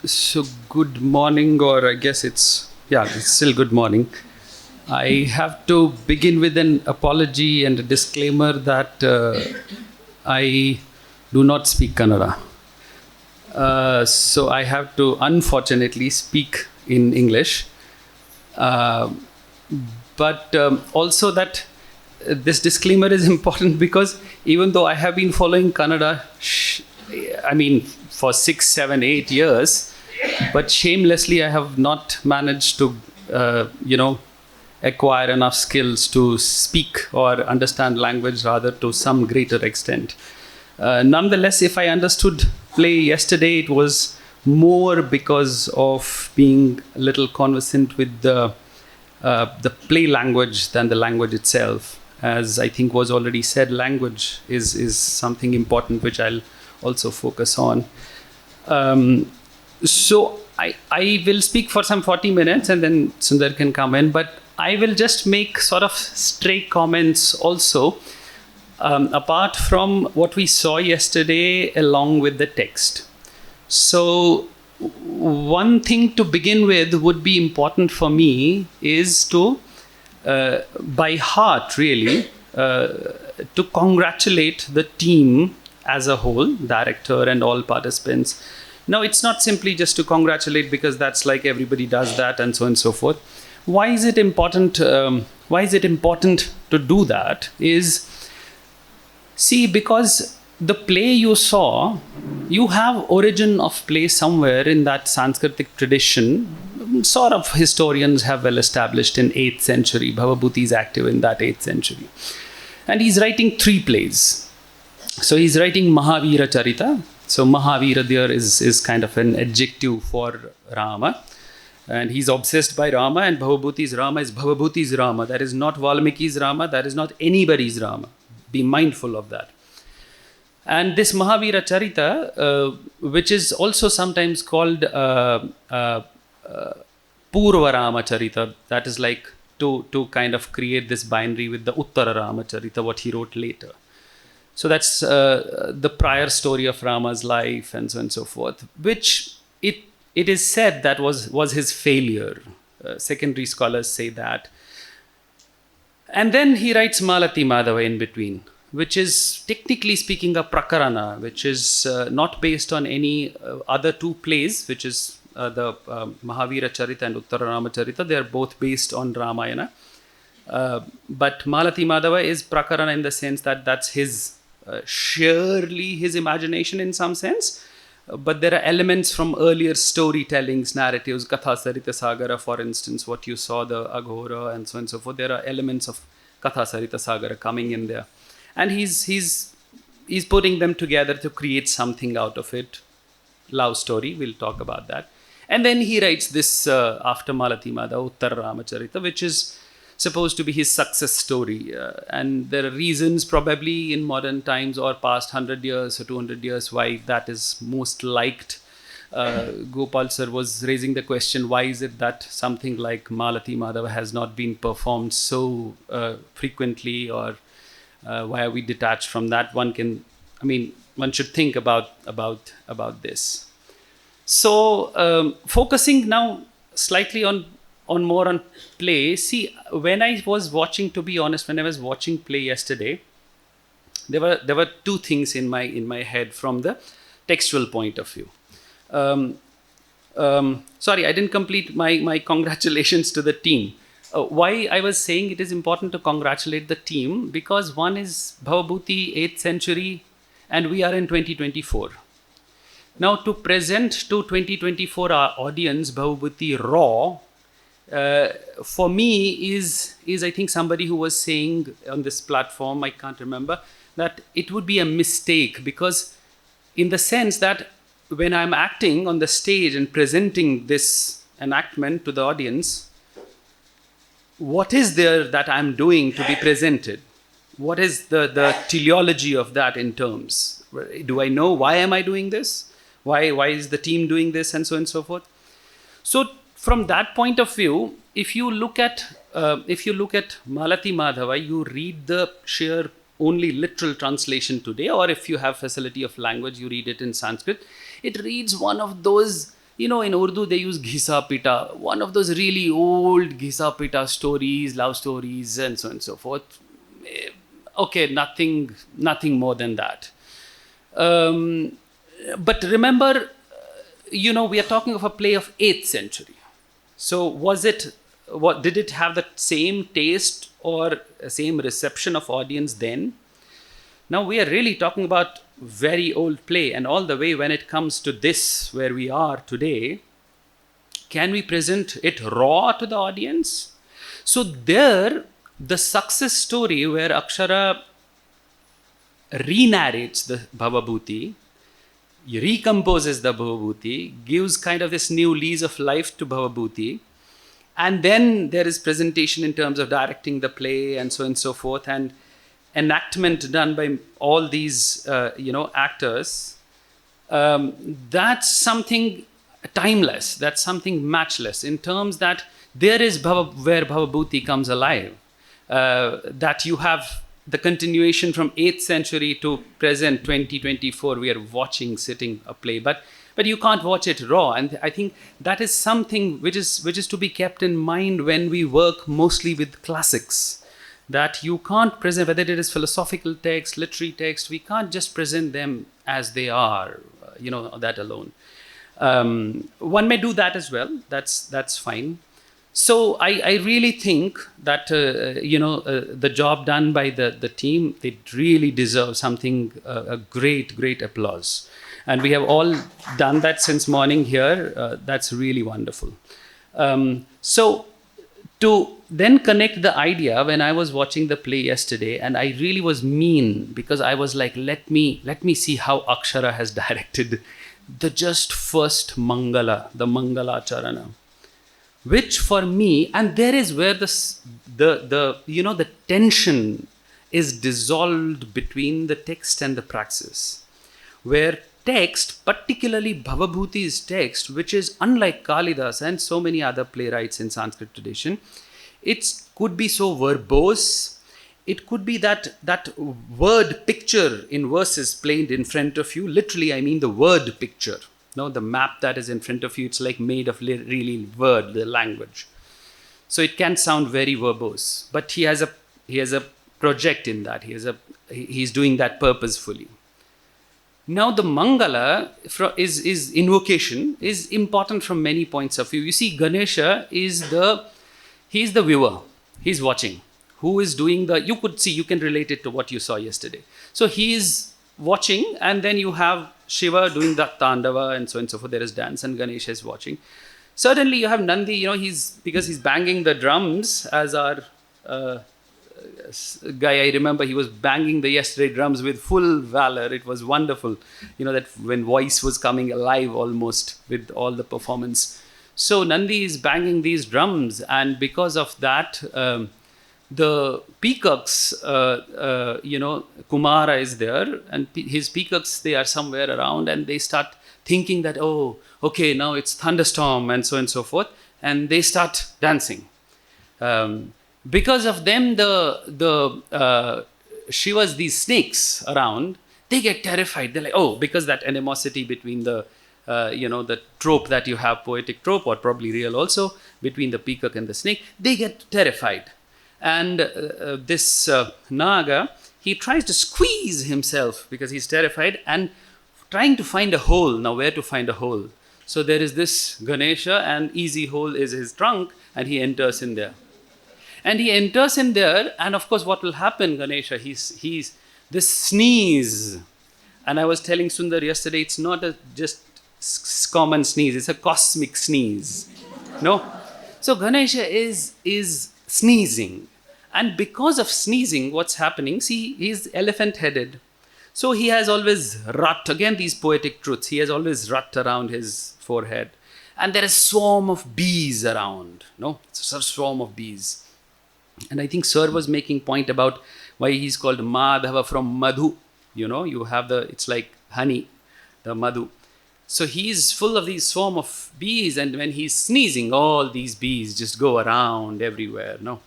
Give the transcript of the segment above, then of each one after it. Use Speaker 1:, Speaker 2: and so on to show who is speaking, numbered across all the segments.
Speaker 1: So good morning, or I guess it's still good morning. I have to begin with an apology and a disclaimer that I do not speak Kannada. So I have to unfortunately speak in English. Uh, but also that this disclaimer is important because even though I have been following Kannada, for 6, 7, 8 years, but shamelessly I have not managed to, acquire enough skills to speak or understand language rather to some greater extent. Nonetheless, if I understood play yesterday, it was more because of being a little conversant with the play language than the language itself. As I think was already said, language is something important which I'll also focus on. So I will speak for some 40 minutes and then Sundar can come in, but I will just make sort of stray comments also, apart from what we saw yesterday along with the text. So one thing to begin with would be important for me is to, by heart really, to congratulate the team as a whole, director and all participants. Now, it's not simply just to congratulate because that's like everybody does that and so on and so forth. Why is it important? Why is it important to do that? Because the play you saw, you have origin of play somewhere in that Sanskritic tradition. Sort of historians have well established in 8th century. Bhavabhuti is active in that 8th century. And he's writing 3 plays. So he's writing Mahavira Charita. So Mahavira there is kind of an adjective for Rama. And he's obsessed by Rama, and Bhavabhuti's Rama is Bhavabhuti's Rama. That is not Valmiki's Rama. That is not anybody's Rama. Be mindful of that. And this Mahavira Charita, which is also sometimes called Purva Rama Charita, that is like to kind of create this binary with the Uttara Rama Charita, what he wrote later. So that's the prior story of Rama's life and so on and so forth, which it is said that was his failure. Secondary scholars say that. And then he writes Malati Madhava in between, which is technically speaking a prakarana, which is not based on any other 2 plays, which is the Mahavira Charita and Uttara Rama Charita. They are both based on Ramayana. But Malati Madhava is prakarana in the sense that that's surely his imagination in some sense. But there are elements from earlier storytellings, narratives, Katha Sarita Sagara, for instance, what you saw, the Aghora and so on and so forth. There are elements of Katha Sarita Sagara coming in there. And he's putting them together to create something out of it. Love story, we'll talk about that. And then he writes this after Malati Madhava, Uttara Ramacharita, which is supposed to be his success story. And there are reasons probably in modern times or past 100 years or 200 years why that is most liked. Gopal sir was raising the question, why is it that something like Malati Madhava has not been performed so frequently, or why are we detached from that? One should think about this. So focusing now slightly on play. See, when I was watching play yesterday, there were 2 things in my head from the textual point of view. Sorry, I didn't complete my congratulations to the team. Why I was saying it is important to congratulate the team, because one is Bhavabhuti 8th century and we are in 2024. Now, to present to 2024 our audience Bhavabhuti raw, for me is I think somebody who was saying on this platform, I can't remember, that it would be a mistake, because in the sense that when I'm acting on the stage and presenting this enactment to the audience, what is there that I'm doing to be presented? What is the teleology of that in terms? Do I know why am I doing this? Why is the team doing this, and so on and so forth? So from that point of view, if you look at Malati Madhava, you read the sheer only literal translation today, or if you have facility of language, you read it in Sanskrit. It reads one of those in Urdu they use Ghisa Pita, one of those really old Ghisa Pita stories, love stories, and so on and so forth. Okay, nothing more than that. But remember, we are talking of a play of 8th century. So did it have the same taste or same reception of audience then? Now we are really talking about very old play, and all the way when it comes to this, where we are today, can we present it raw to the audience? So there, the success story where Akshara re-narrates the Bhavabhuti, recomposes the Bhavabhuti, gives kind of this new lease of life to Bhavabhuti, and then there is presentation in terms of directing the play and so on and so forth, and enactment done by all these actors. That's something timeless, that's something matchless, in terms that there is where Bhavabhuti comes alive. That you have the continuation from 8th century to present 2024, we are sitting a play, but you can't watch it raw. And I think that is something which is to be kept in mind when we work mostly with classics, that you can't present, whether it is philosophical text, literary text, we can't just present them as they are, that alone. One may do that as well, that's fine. So I really think that the job done by the team, they really deserve something, a great applause, and we have all done that since morning here. That's really wonderful. So to then connect the idea, when I was watching the play yesterday, and I really was mean, because I was like, let me see how Akshara has directed the just first Mangala, the Mangala Charana, which for me, and there is where the tension is dissolved between the text and the praxis, where text, particularly Bhavabhuti's text, which is unlike Kalidas and so many other playwrights in Sanskrit tradition, it could be so verbose. It could be that word picture in verses played in front of you. Literally, I mean the word picture. The map that is in front of you, it's like made of really word, the language. So it can sound very verbose, but he has a project in that. He's doing that purposefully. Now the Mangala is invocation, is important from many points of view. You see, Ganesha he's the viewer. He's watching. Who is doing you can relate it to what you saw yesterday. So he is watching, and then you have Shiva doing that Tandava and so on and so forth. There is dance, and Ganesha is watching. Certainly you have Nandi, because he's banging the drums, as our guy, I remember he was banging the yesterday drums with full valor. It was wonderful, that when voice was coming alive almost with all the performance. So Nandi is banging these drums, and because of that, the peacocks, Kumara is there, and his peacocks, they are somewhere around, and they start thinking that, oh, okay, now it's thunderstorm and so on and so forth, and they start dancing. Because of them, the Shivas, these snakes around, they get terrified. They're like, oh, because that animosity between the trope that you have, poetic trope, or probably real also, between the peacock and the snake, they get terrified. And this Naga, he tries to squeeze himself because he's terrified, and trying to find a hole. Now, where to find a hole? So there is this Ganesha, and easy hole is his trunk, and he enters in there. And of course, what will happen, Ganesha? He's this sneeze. And I was telling Sundar yesterday, it's not just common sneeze, it's a cosmic sneeze. No? So Ganesha is sneezing. And because of sneezing, what's happening? See, he's elephant-headed. So he has always rut. Again, these poetic truths. He has always rut around his forehead. And there is a swarm of bees around. No? It's a swarm of bees. And I think Sir was making point about why he's called Madhava from Madhu. You have it's like honey, the Madhu. So he's full of these swarm of bees, and when he's sneezing, all these bees just go around everywhere. No.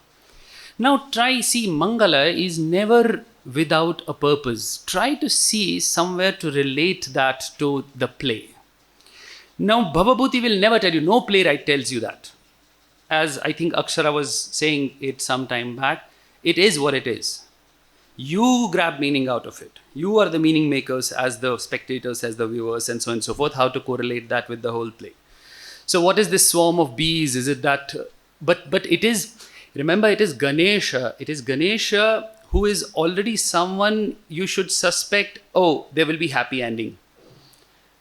Speaker 1: Now see, Mangala is never without a purpose. Try to see somewhere to relate that to the play. Now, Bhavabhuti will never tell you, no playwright tells you that. As I think Akshara was saying it some time back, it is what it is. You grab meaning out of it. You are the meaning makers as the spectators, as the viewers, and so on and so forth. How to correlate that with the whole play. So what is this swarm of bees? Is it that... But it is... Remember, it is Ganesha. It is Ganesha who is already someone you should suspect, oh, there will be happy ending.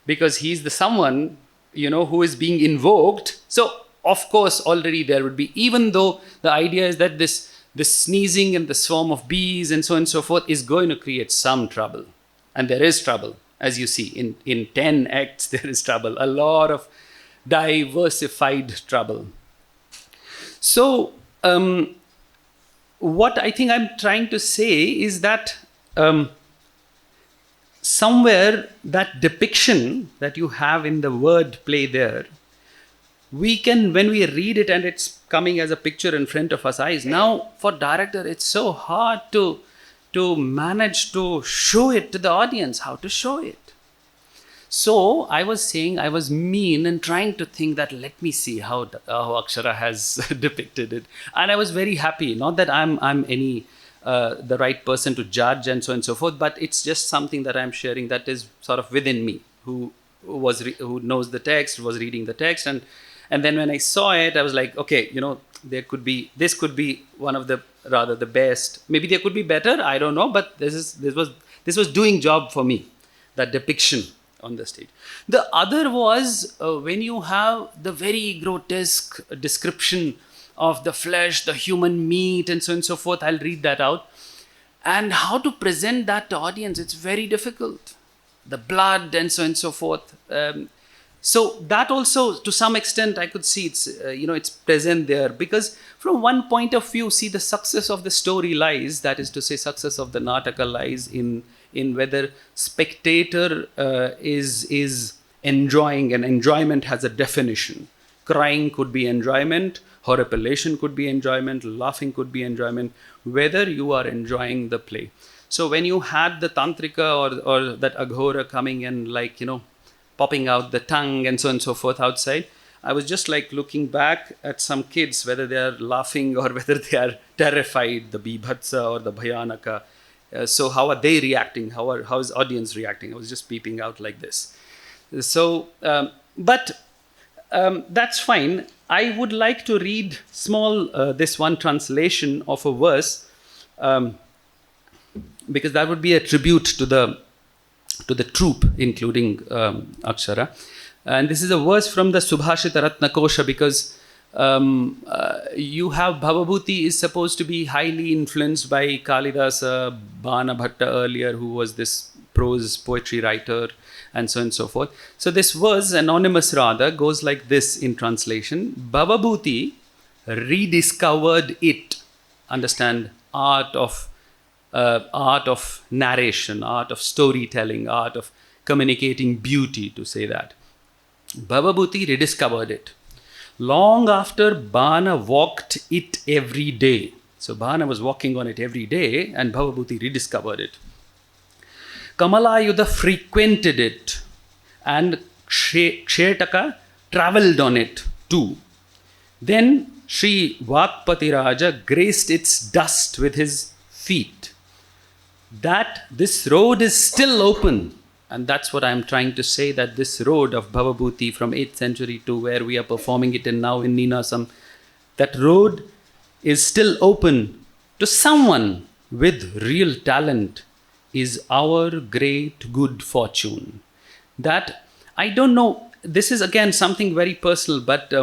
Speaker 1: Because he's the someone, who is being invoked. So, of course, already there would be, even though the idea is that this sneezing and the swarm of bees and so on and so forth is going to create some trouble. And there is trouble, as you see. In 10 acts, there is trouble. A lot of diversified trouble. So, what I think I'm trying to say is that somewhere that depiction that you have in the word play there, we can, when we read it and it's coming as a picture in front of us eyes, now for director it's so hard to manage to show it to the audience, how to show it. So I was saying I was mean and trying to think that let me see how Akshara has depicted it. And I was very happy. Not that I'm any the right person to judge and so on and so forth, but it's just something that I'm sharing that is sort of within me, who knows the text, was reading the text. And then when I saw it, I was like, okay, this could be one of the rather the best. Maybe there could be better, I don't know, but this was doing job for me, that depiction on the stage. The other was when you have the very grotesque description of the flesh, the human meat, and so on and so forth. I'll read that out. And how to present that to audience, it's very difficult. The blood and so on and so forth. So that also, to some extent, I could see it's present there. Because from one point of view, see, the success of the story lies, that is to say, success of the Nataka lies in whether spectator is enjoying, and enjoyment has a definition. Crying could be enjoyment, horripilation could be enjoyment, laughing could be enjoyment, whether you are enjoying the play. So when you had the Tantrika or that Aghora coming in, popping out the tongue and so on and so forth outside, I was just looking back at some kids, whether they are laughing or whether they are terrified, the Bibhatsa or the Bhayanaka. So how are they reacting? How is audience reacting? I was just peeping out like this. So, but that's fine. I would like to read this one translation of a verse, because that would be a tribute to the troupe, including Akshara. And this is a verse from the Subhashita Ratna Kosha, because you have Bhavabhuti is supposed to be highly influenced by Kalidasa, Bana Bhatta earlier, who was this prose poetry writer, and so on and so forth. So this verse, anonymous rather, goes like this in translation. Bhavabhuti rediscovered it. Understand, art of narration, art of storytelling, art of communicating beauty, to say that. Bhavabhuti rediscovered it. Long after Bana walked it every day. So Bana was walking on it every day, and Bhavabhuti rediscovered it. Kamalayuda frequented it, and Kshetaka travelled on it too. Then Sri Vakpati Raja graced its dust with his feet. That this road is still open. And that's what I'm trying to say, that this road of Bhavabhuti from 8th century to where we are performing it now in Ninasam, that road is still open to someone with real talent, is our great good fortune. That, I don't know, this is again something very personal, but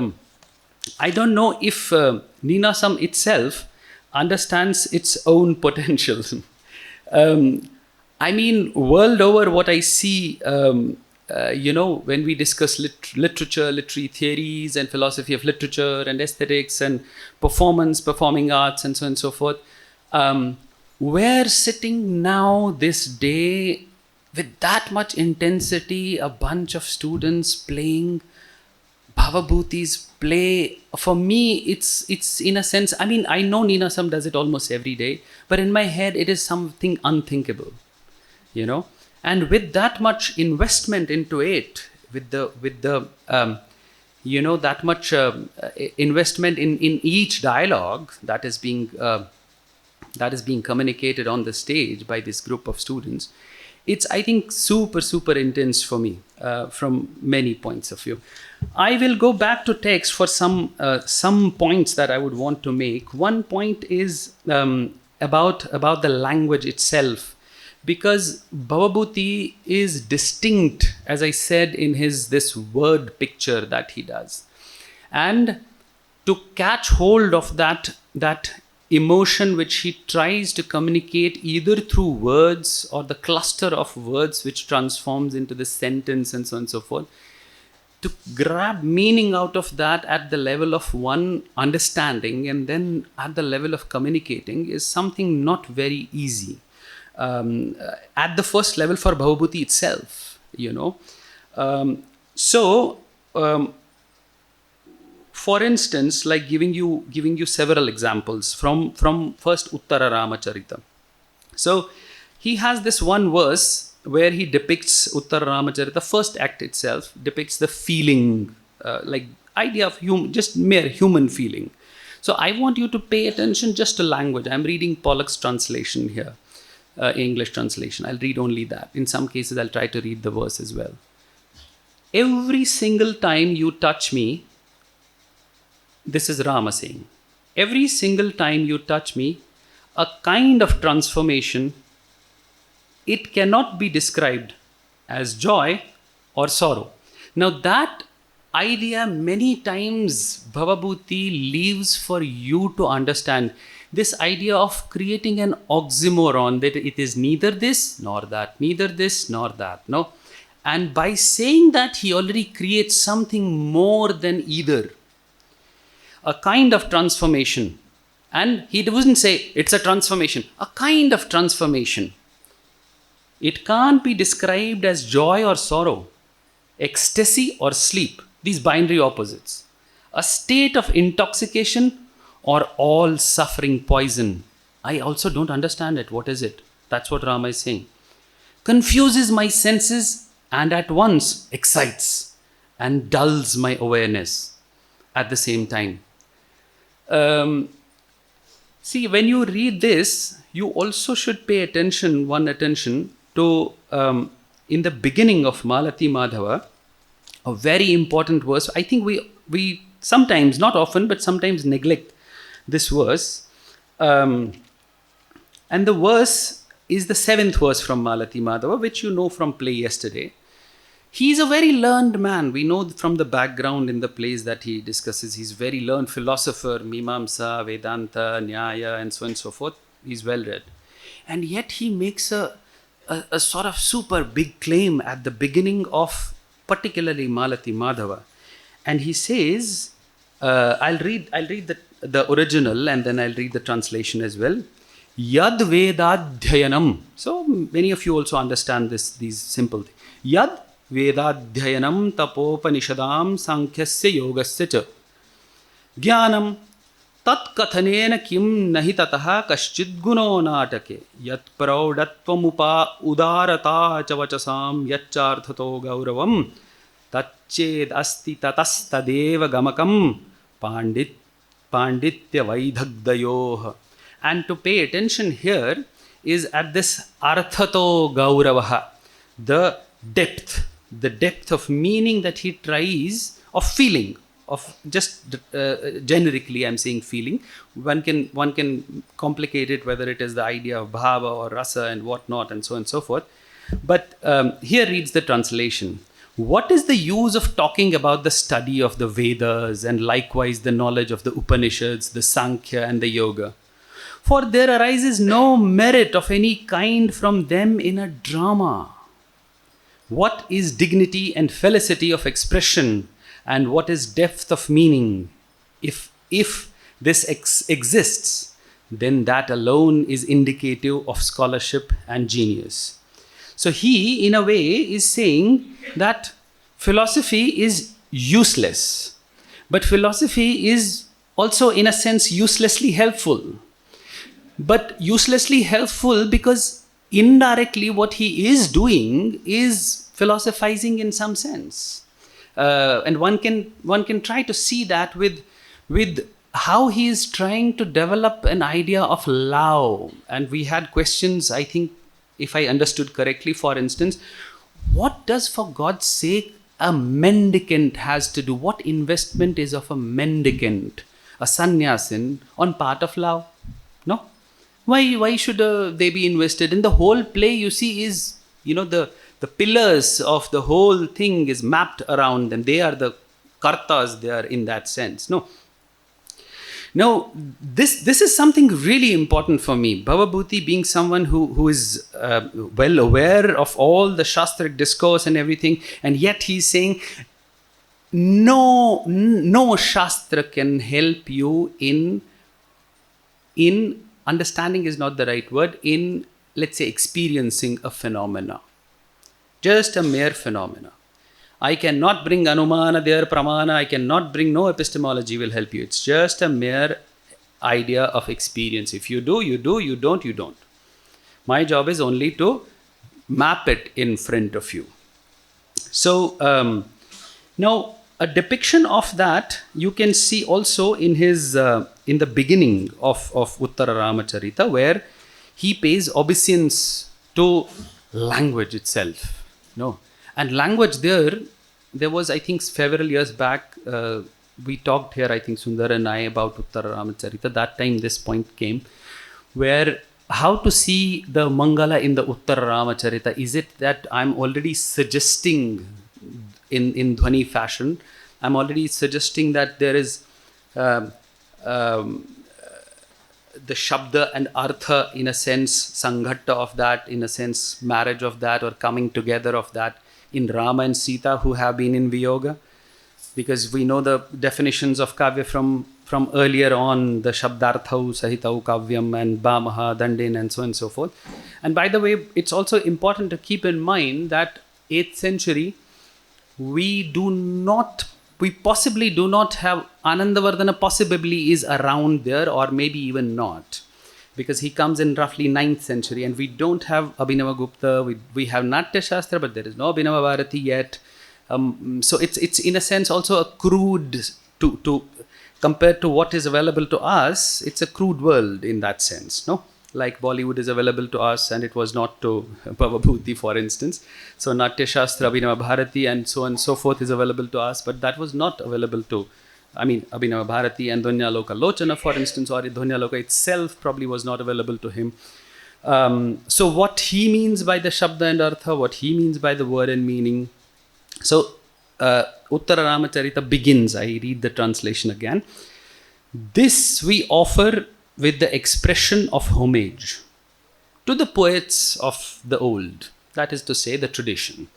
Speaker 1: I don't know if Ninasam itself understands its own potential. I mean, world over, what I see, when we discuss literature, literary theories and philosophy of literature and aesthetics and performing arts and so on and so forth, we're sitting now this day with that much intensity, a bunch of students playing Bhavabhuti's play. For me, it's in a sense, I mean, I know Ninasam does it almost every day, but in my head, it is something unthinkable. And with that much investment into it, that much investment in each dialogue that is being communicated on the stage by this group of students, it's, I think, super intense for me from many points of view. I will go back to text for some points that I would want to make. One point is about the language itself, because Bhavabhuti is distinct, as I said, in this word picture that he does. And to catch hold of that emotion which he tries to communicate either through words or the cluster of words which transforms into the sentence and so on and so forth, to grab meaning out of that at the level of one understanding and then at the level of communicating is something not very easy. At the first level for Bhavabhuti itself, for instance, like giving you several examples from first Uttara Ramacharita. So he has this one verse where he depicts Uttara Ramacharita, first act itself depicts the feeling, like idea of just mere human feeling. So I want you to pay attention just to language. I'm reading Pollock's translation here, English translation. I'll read only that. In some cases, I'll try to read the verse as well. Every single time you touch me, this is Rama saying, every single time you touch me, a kind of transformation, it cannot be described as joy or sorrow. Now that idea many times Bhavabhuti leaves for you to understand. This idea of creating an oxymoron, that it is neither this nor that, neither this nor that. No? And by saying that, he already creates something more than either. A kind of transformation. And he doesn't say it's a transformation, a kind of transformation. It can't be described as joy or sorrow, ecstasy or sleep, these binary opposites. A state of intoxication or all suffering poison. I also don't understand it. What is it? That's what Rama is saying. Confuses my senses and at once excites and dulls my awareness at the same time. See, when you read this, you also should pay attention to, in the beginning of Malati Madhava, a very important verse. I think we sometimes, not often, but sometimes neglect this verse. And the verse is the 7th verse from Malati Madhava, which you know from play yesterday. He is a very learned man. We know from the background in the plays that he discusses. He's a very learned philosopher, Mimamsa, Vedanta, Nyaya, and so on and so forth. He's well read. And yet he makes a sort of super big claim at the beginning of particularly Malati Madhava. And he says, I'll read the original and then I'll read the translation as well. Yad Vedadhyayanam. So many of you also understand these simple things. Yad Vedadhyayanam tapopanishadam sankhasya yogasya cha jnanam tat kathanena kim nahi tataha kaschid guno natake yat praudatvam udarata chavachasam yacharthato gauravam tatched asti tatastadeva gamakam panditya vaidhagdayoh. And to pay attention here is at this arthato gauravaha, the depth of meaning that he tries, of feeling, of just generically I'm saying feeling. One can complicate it whether it is the idea of bhava or rasa and whatnot and so on and so forth. But here reads the translation. What is the use of talking about the study of the Vedas and likewise the knowledge of the Upanishads, the Sankhya and the Yoga? For there arises no merit of any kind from them in a drama. What is dignity and felicity of expression, and what is depth of meaning? If this exists, then that alone is indicative of scholarship and genius. So he, in a way, is saying that philosophy is useless, but philosophy is also, in a sense, uselessly helpful. But uselessly helpful because indirectly what he is doing is philosophizing in some sense. And one can try to see that with how he is trying to develop an idea of love. And we had questions, I think, if I understood correctly, for instance, what does, for God's sake, a mendicant has to do? What investment is of a mendicant, a sannyasin, on part of love? No? Why should they be invested? In the whole play, you see, is, the pillars of the whole thing is mapped around them. They are the kartas there in that sense. No. Now, this is something really important for me. Bhavabhuti being someone who is well aware of all the Shastric discourse and everything, and yet he's saying, no Shastra can help you in understanding is not the right word, in, let's say, experiencing a phenomena. Just a mere phenomena. I cannot bring Anumana there, Pramana, I cannot bring, no epistemology will help you. It's just a mere idea of experience. If you do, you do, you don't, you don't. My job is only to map it in front of you. So, now a depiction of that you can see also in his, in the beginning of Uttara Ramacharita, where he pays obeisance to language itself. No. And language there was, I think, several years back, we talked here, I think, Sundar and I, about Uttara Ramacharita. That time this point came, where how to see the Mangala in the Uttara Ramacharita. Is it that I'm already suggesting in Dhwani fashion, I'm already suggesting that there is the Shabda and Artha, in a sense, Sangata of that, in a sense, marriage of that, or coming together of that, in Rama and Sita, who have been in Viyoga, because we know the definitions of Kavya from earlier on, the Shabdarthau, Sahitau, Kavyam, and Bamaha, Dandin, and so on and so forth. And by the way, it's also important to keep in mind that 8th century, we possibly do not have Anandavardhana, possibly is around there, or maybe even not, because he comes in roughly 9th century, and we don't have Abhinavagupta. We have Natya Shastra, but there is no Abhinavabharati yet. So it's in a sense also a crude, to compared to what is available to us, it's a crude world in that sense, no? Like Bollywood is available to us, and it was not to Bhavabhuti, for instance. So Natya Shastra, Abhinavabharati, and so on and so forth is available to us, but that was not available to, Abhinavabharati and Dhwanyaloka Lochana, for instance, or Dhwanyaloka itself probably was not available to him. So what he means by the Shabda and Artha, what he means by the word and meaning. So Uttara Ramacharita begins, I read the translation again. This we offer with the expression of homage to the poets of the old, that is to say, the tradition.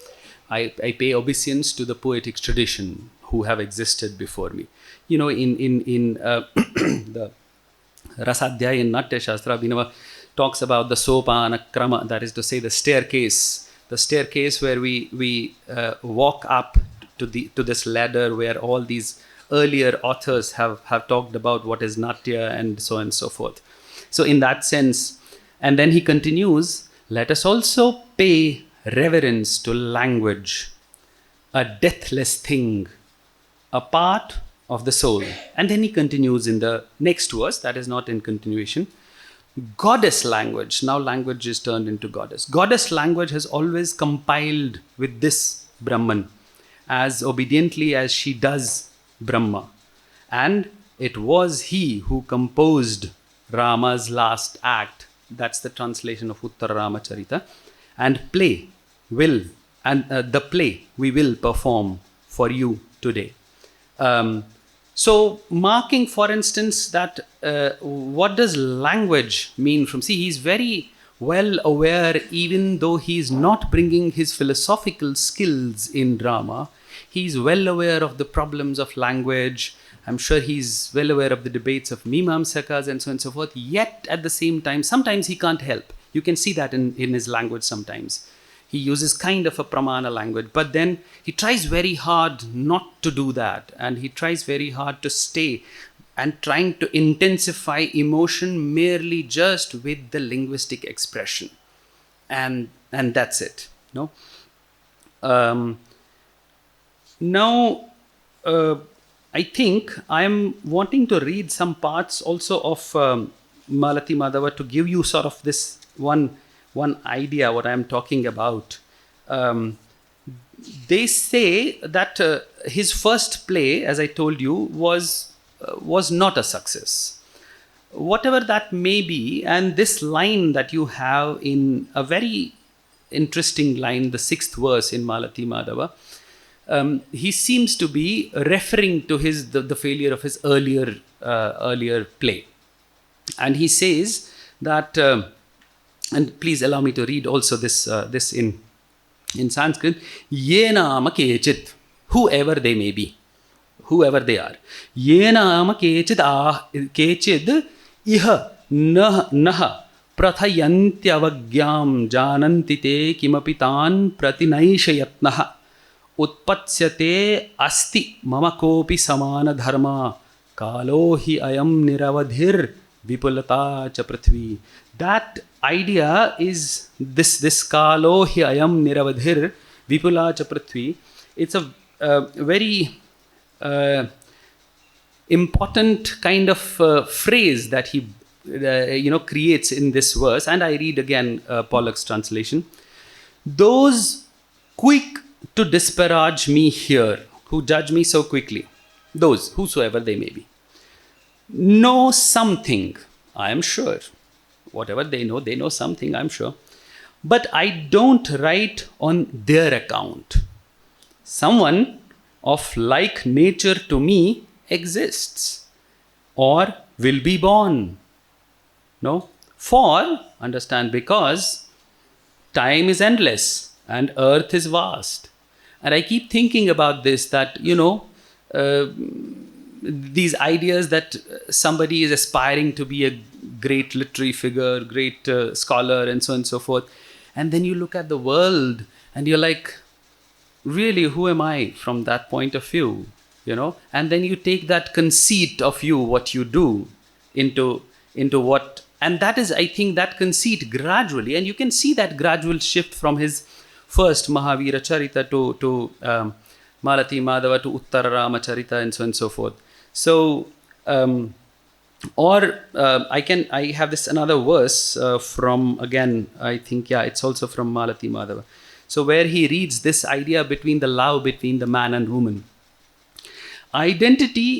Speaker 1: I pay obeisance to the poetic tradition who have existed before me. In the Rasadhyaya in Natya Shastra, Abhinava talks about the Sopana Krama, that is to say, the staircase where we walk up to this ladder, where all these earlier authors have talked about what is Natya and so on and so forth. So in that sense, and then he continues, let us also pay reverence to language, a deathless thing, a part of the soul. And then he continues in the next verse, that is not in continuation, goddess language. Now language is turned into goddess. Goddess language has always compiled with this Brahman as obediently as she does Brahma. And it was he who composed Rama's last act. That's the translation of Uttara Ramacharita. And the play we will perform for you today. So marking, for instance, that what does language mean from... See, he's very well aware, even though he's not bringing his philosophical skills in drama, he's well aware of the problems of language. I'm sure he's well aware of the debates of Mimamsakas and so on and so forth. Yet, at the same time, sometimes he can't help. You can see that in his language sometimes. He uses kind of a pramana language, but then he tries very hard not to do that. And he tries very hard to stay and trying to intensify emotion merely just with the linguistic expression. And that's it. No? Now, I think I am wanting to read some parts also of Malati Madhava to give you sort of this one idea what I am talking about. They say that his first play, as I told you, was not a success. Whatever that may be, and this line that you have in a very interesting line, the 6th verse in Malati Madhava, he seems to be referring to the failure of his earlier play. And he says that, and please allow me to read also this in Sanskrit, Yenama kechit, whoever they may be, whoever they are. Yenama kechid iha naha prathayantyavagyam jananti te kimapitan pratinaishayatnaha utpatsyate asti mama kopi samana dharma kalo hi ayam niravadhir vipulata cha prithvi. That idea is this kalo hi ayam niravadhir vipula cha prithvi. It's a very important kind of phrase that he creates in this verse. And I read again Pollock's translation. Those quick to disparage me here, who judge me so quickly, those, whosoever they may be, know something, I am sure. Whatever they know something, I'm sure. But I don't write on their account. Someone of like nature to me exists or will be born. No? For, understand, because time is endless and earth is vast. And I keep thinking about this, that, these ideas that somebody is aspiring to be a great literary figure, great scholar, and so on and so forth. And then you look at the world and you're like, really, who am I from that point of view? And then you take that conceit of you, what you do, into what, and that is, I think, that conceit gradually, and you can see that gradual shift from his first Mahavira Charita to Malati Madhava to Uttara Rama Charita, and so on and so forth. So, I have this another verse from, again, I think, it's also from Malati Madhava. So where he reads this idea between the love between the man and woman. Identity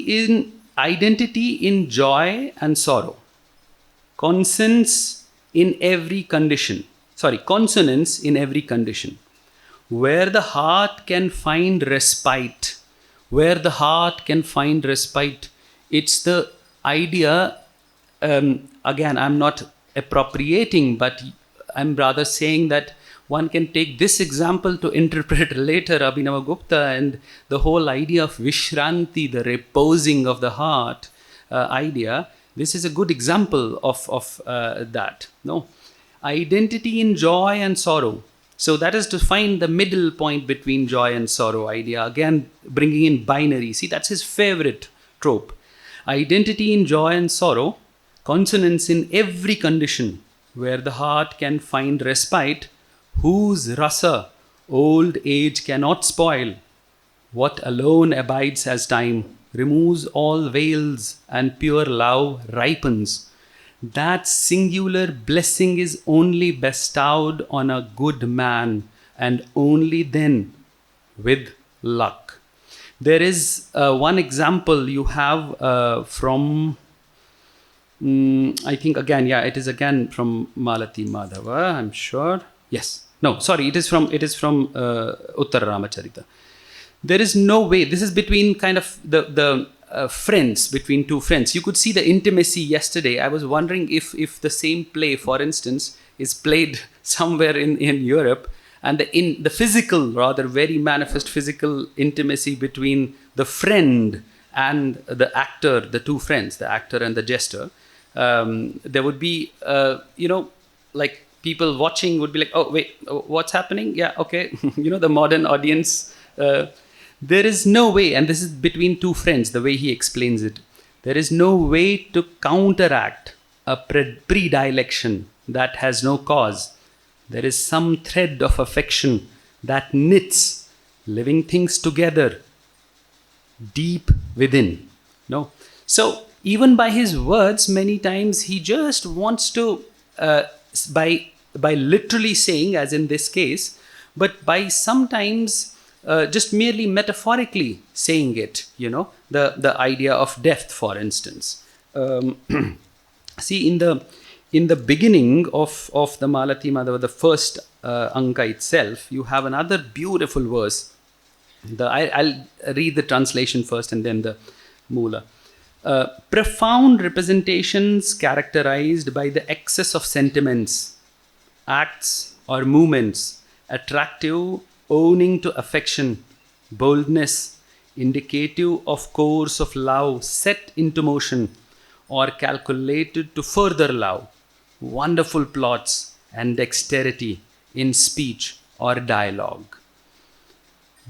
Speaker 1: in joy and sorrow. Consonance in every condition. Where the heart can find respite. It's the idea, again, I'm not appropriating, but I'm rather saying that one can take this example to interpret later Abhinavagupta and the whole idea of Vishranti, the reposing of the heart idea. This is a good example of that. No? Identity in joy and sorrow. So that is to find the middle point between joy and sorrow idea. Again, bringing in binary. See, that's his favorite trope. Identity in joy and sorrow, consonance in every condition, where the heart can find respite, whose rasa old age cannot spoil. What alone abides as time removes all veils and pure love ripens. That singular blessing is only bestowed on a good man, and only then with luck. There is one example you have from, I think again, it is again from Malati Madhava, I'm sure. Yes. No, sorry, it is from Uttara Ramacharita. There is no way, this is between kind of the friends, between two friends. You could see the intimacy yesterday. I was wondering if the same play, for instance, is played somewhere in Europe, and the physical, rather very manifest physical intimacy between the friend and the actor, the two friends, the actor and the jester, there would be, like people watching would be like, oh, wait, what's happening? Yeah, okay. The modern audience, there is no way, and this is between two friends, the way he explains it, there is no way to counteract a predilection that has no cause. There is some thread of affection that knits living things together deep within. No? So even by his words, many times he just wants to, by literally saying, as in this case, but by sometimes just merely metaphorically saying it, the idea of death, for instance. See, in the beginning of the Malati Madhava, the first Anka itself, you have another beautiful verse. I'll read the translation first and then the Mula. Profound representations characterized by the excess of sentiments, acts or movements, attractive, owning to affection, boldness, indicative of course of love set into motion or calculated to further love, wonderful plots and dexterity in speech or dialogue.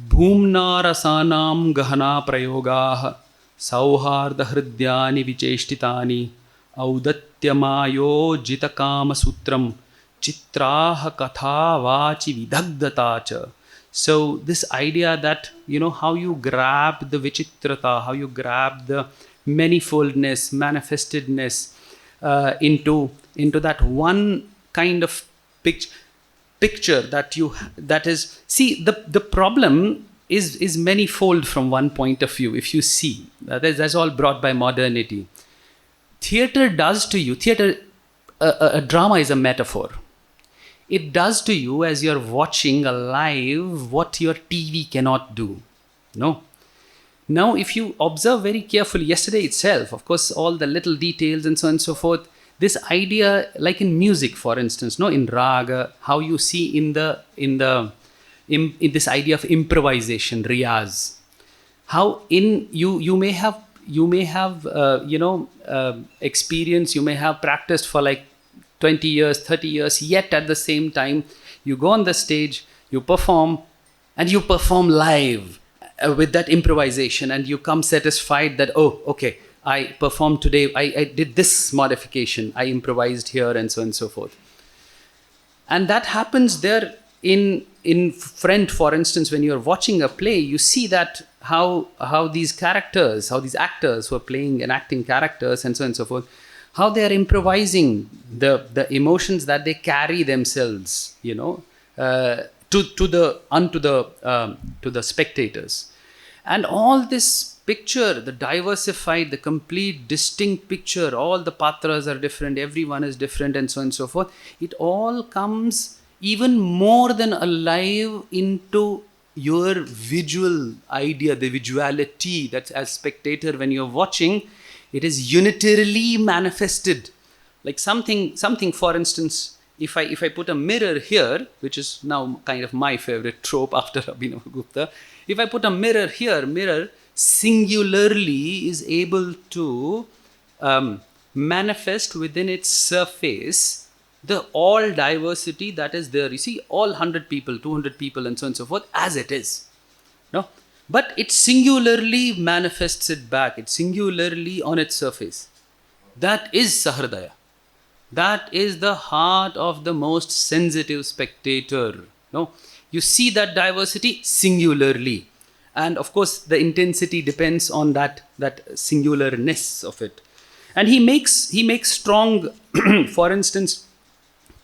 Speaker 1: Bhumna rasanam gahana prayogaah sauharda hridyani vicheshtitani audatyamayo jitakama sutram chitraha katha vachi vidagdatacha. So this idea that, how you grab the vichitrata, how you grab the manifoldness, manifestedness into that one kind of picture that is, see, the problem is manifold from one point of view. If you see, that's all brought by modernity. Theatre does to you, a drama is a metaphor. It does to you as you're watching a live what your TV cannot do. No. Now, if you observe very carefully, yesterday itself, of course, all the little details and so on and so forth, this idea, like in music, for instance, in raga, how you see in this idea of improvisation, riyaz, how in you may have experience, you may have practiced for like 20 years, 30 years, yet at the same time, you go on the stage, you perform live with that improvisation, and you come satisfied that, oh, okay, I performed today, I did this modification, I improvised here, and so on and so forth. And that happens there in front, for instance, when you're watching a play, you see that how these characters, how these actors who are playing and acting characters, and so on and so forth, how they are improvising the emotions that they carry themselves, to the spectators. And all this picture, the diversified, the complete distinct picture, all the patras are different, everyone is different, and so on and so forth. It all comes even more than alive into your visual idea, the visuality that as spectator, when you're watching, it is unitarily manifested. Like something, for instance, if I put a mirror here, which is now kind of my favorite trope after Abhinavagupta, if I put a mirror here, mirror singularly is able to manifest within its surface the all diversity that is there. You see, all 100 people, 200 people, and so on and so forth, as it is. No? But it singularly manifests it back. It's singularly on its surface. That is Sahridaya. That is the heart of the most sensitive spectator. No? You see that diversity singularly. And of course, the intensity depends on that singularness of it. And he makes strong, for instance,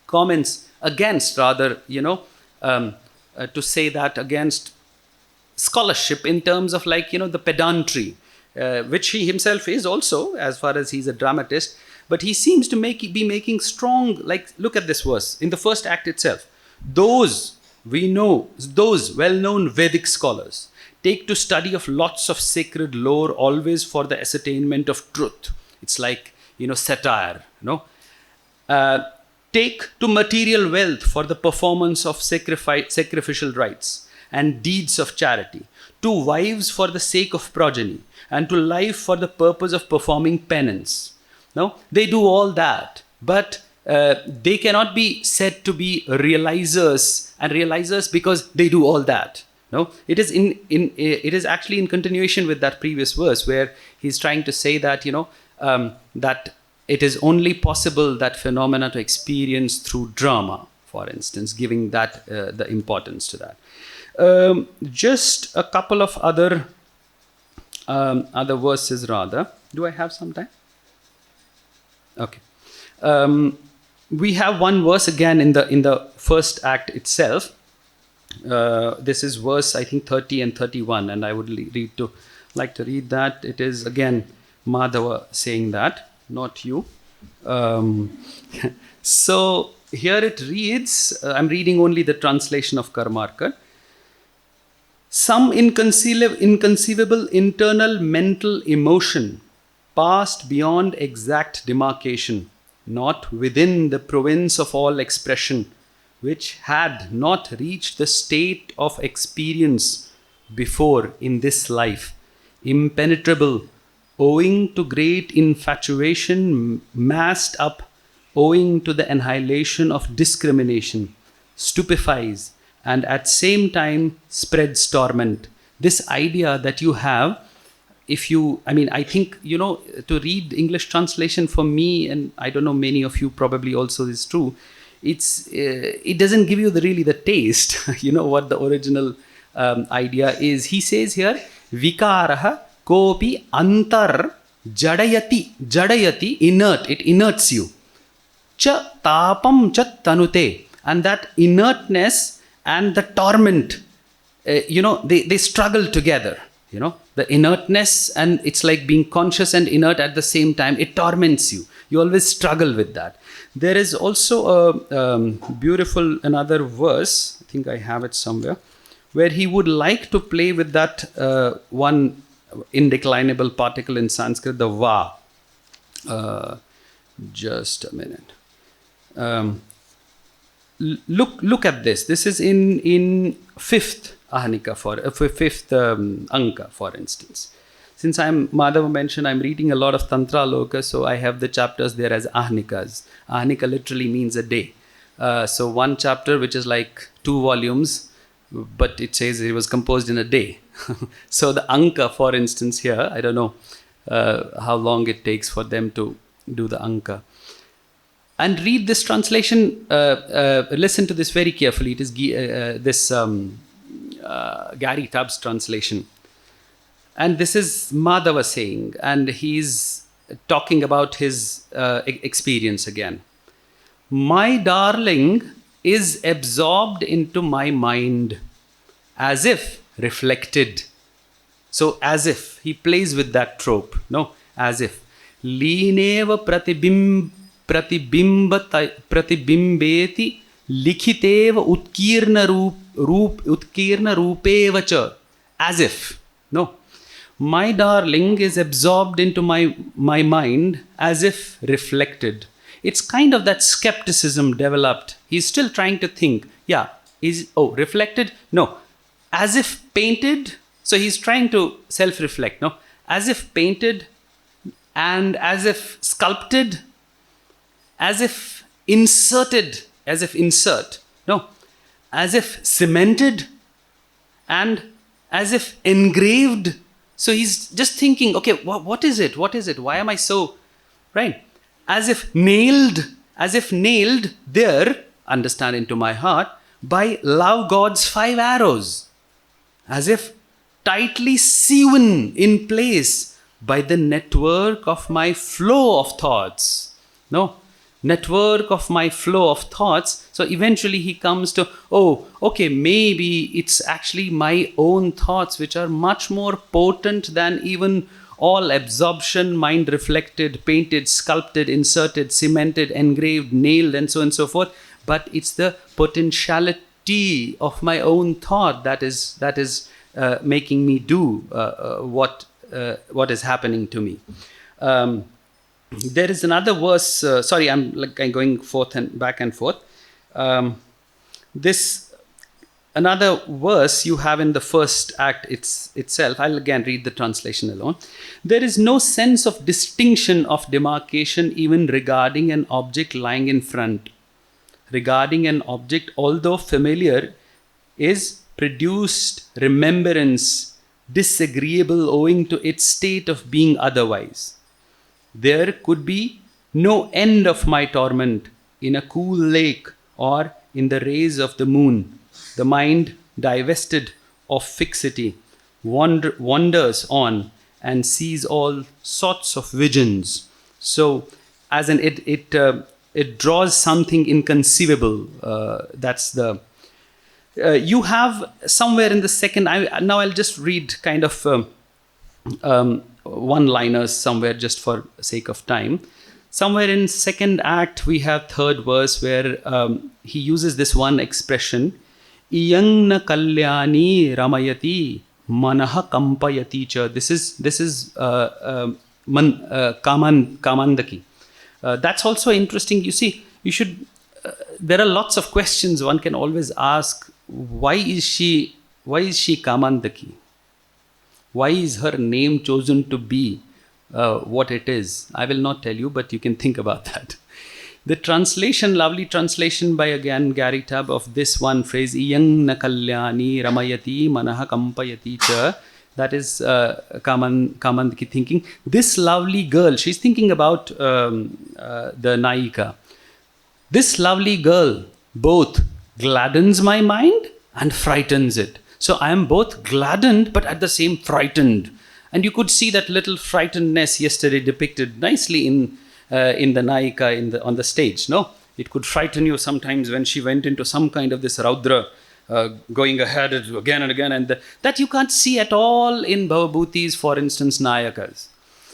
Speaker 1: comments against, rather, to say that against scholarship in terms of the pedantry, which he himself is also, as far as he's a dramatist, but he seems to be making strong, look at this verse, in the first act itself. Those well-known Vedic scholars take to study of lots of sacred lore always for the ascertainment of truth. It's like, satire, take to material wealth for the performance of sacrificial rites and deeds of charity, to wives for the sake of progeny, and to life for the purpose of performing penance. No, they do all that, but they cannot be said to be realizers because they do all that. No, it is it is actually in continuation with that previous verse where he's trying to say that that it is only possible that phenomena to experience through drama. for instance, giving that the importance to that. Just a couple of other verses rather. Do I have some time? Okay. We have one verse again in the first act itself. This is verse, I think, 30 and 31, and I would like to read that. It is again Madhava saying that, not you. So here it reads, I'm reading only the translation of Karmarkar. Some inconceivable internal mental emotion passed beyond exact demarcation, not within the province of all expression, which had not reached the state of experience before in this life, impenetrable, owing to great infatuation, massed up, owing to the annihilation of discrimination, stupefies, and at same time spreads torment. This idea that you have, I think, to read English translation for me, and I don't know, many of you probably also is true, it doesn't give you really the taste, what the original idea is. He says here, Vikaraha kopi antar jadayati, inert, it inerts you. Cha tapam cha tanute, and that inertness and the torment, they struggle together, the inertness, and it's like being conscious and inert at the same time. It torments you. You always struggle with that. There is also a beautiful another verse, I think I have it somewhere, where he would like to play with that one indeclinable particle in Sanskrit, the va. Just a minute. Look at this. This is in fifth ahnika fifth anka, for instance. Since Madhava mentioned, I'm reading a lot of Tantra Loka, so I have the chapters there as ahnikas. Ahnika literally means a day. So one chapter, which is like 2 volumes, but it says it was composed in a day. So the anka, for instance, here, I don't know how long it takes for them to do the anka. And read this translation, listen to this very carefully. It is this Gary Tubbs translation. And this is Madhava saying, and he's talking about his experience again. My darling is absorbed into my mind, as if reflected. So as if, he plays with that trope, no? As if. Leeneva pratibimbeti likhiteva utkirna rupevacha. As if, no? My darling is absorbed into my mind as if reflected. It's kind of that skepticism developed. He's still trying to think, reflected? No. As if painted? So he's trying to self-reflect, no? As if painted, and as if sculpted, as if inserted, as if insert, no? As if cemented, and as if engraved. So he's just thinking, okay, what is it? What is it? Why am I so, right? As if nailed there, understand, into my heart, by love God's 5 arrows. As if tightly sewn in place by the network of my flow of thoughts. No? Network of my flow of thoughts. So eventually he comes to, maybe it's actually my own thoughts which are much more potent than even all absorption, mind reflected, painted, sculpted, inserted, cemented, engraved, nailed, and so on and so forth. But it's the potentiality of my own thought that is making me do what is happening to me. There is another verse. I'm going forth and back and forth. Another verse you have in the first act itself. I'll again read the translation alone. There is no sense of distinction of demarcation even regarding an object lying in front. Regarding an object, although familiar, is produced remembrance disagreeable owing to its state of being otherwise. There could be no end of my torment in a cool lake or in the rays of the moon. The mind, divested of fixity, wanders on and sees all sorts of visions. So, as an it draws something inconceivable. That's the you have somewhere in the second. Now I'll just read kind of one-liners somewhere just for sake of time. Somewhere in second act we have third verse where he uses this one expression, iyang na kalyani ramayati manaha kampayati cha. This is kamandaki. That's also interesting. You see, you should. There are lots of questions one can always ask. Why is she kamandaki? Why is her name chosen to be what it is? I will not tell you, but you can think about that. The translation, lovely translation by again Gary Tabb of this one phrase, iyang na kalyani ramayati manaha kampayati cha. That is Kamandaki thinking. This lovely girl, she's thinking about the Naika. This lovely girl both gladdens my mind and frightens it. So I am both gladdened, but at the same frightened. And you could see that little frightenedness yesterday depicted nicely in the Naika on the stage. No, it could frighten you sometimes when she went into some kind of this Raudra, going ahead again and again, and that you can't see at all in Bhavabhutis, for instance, Nayakas.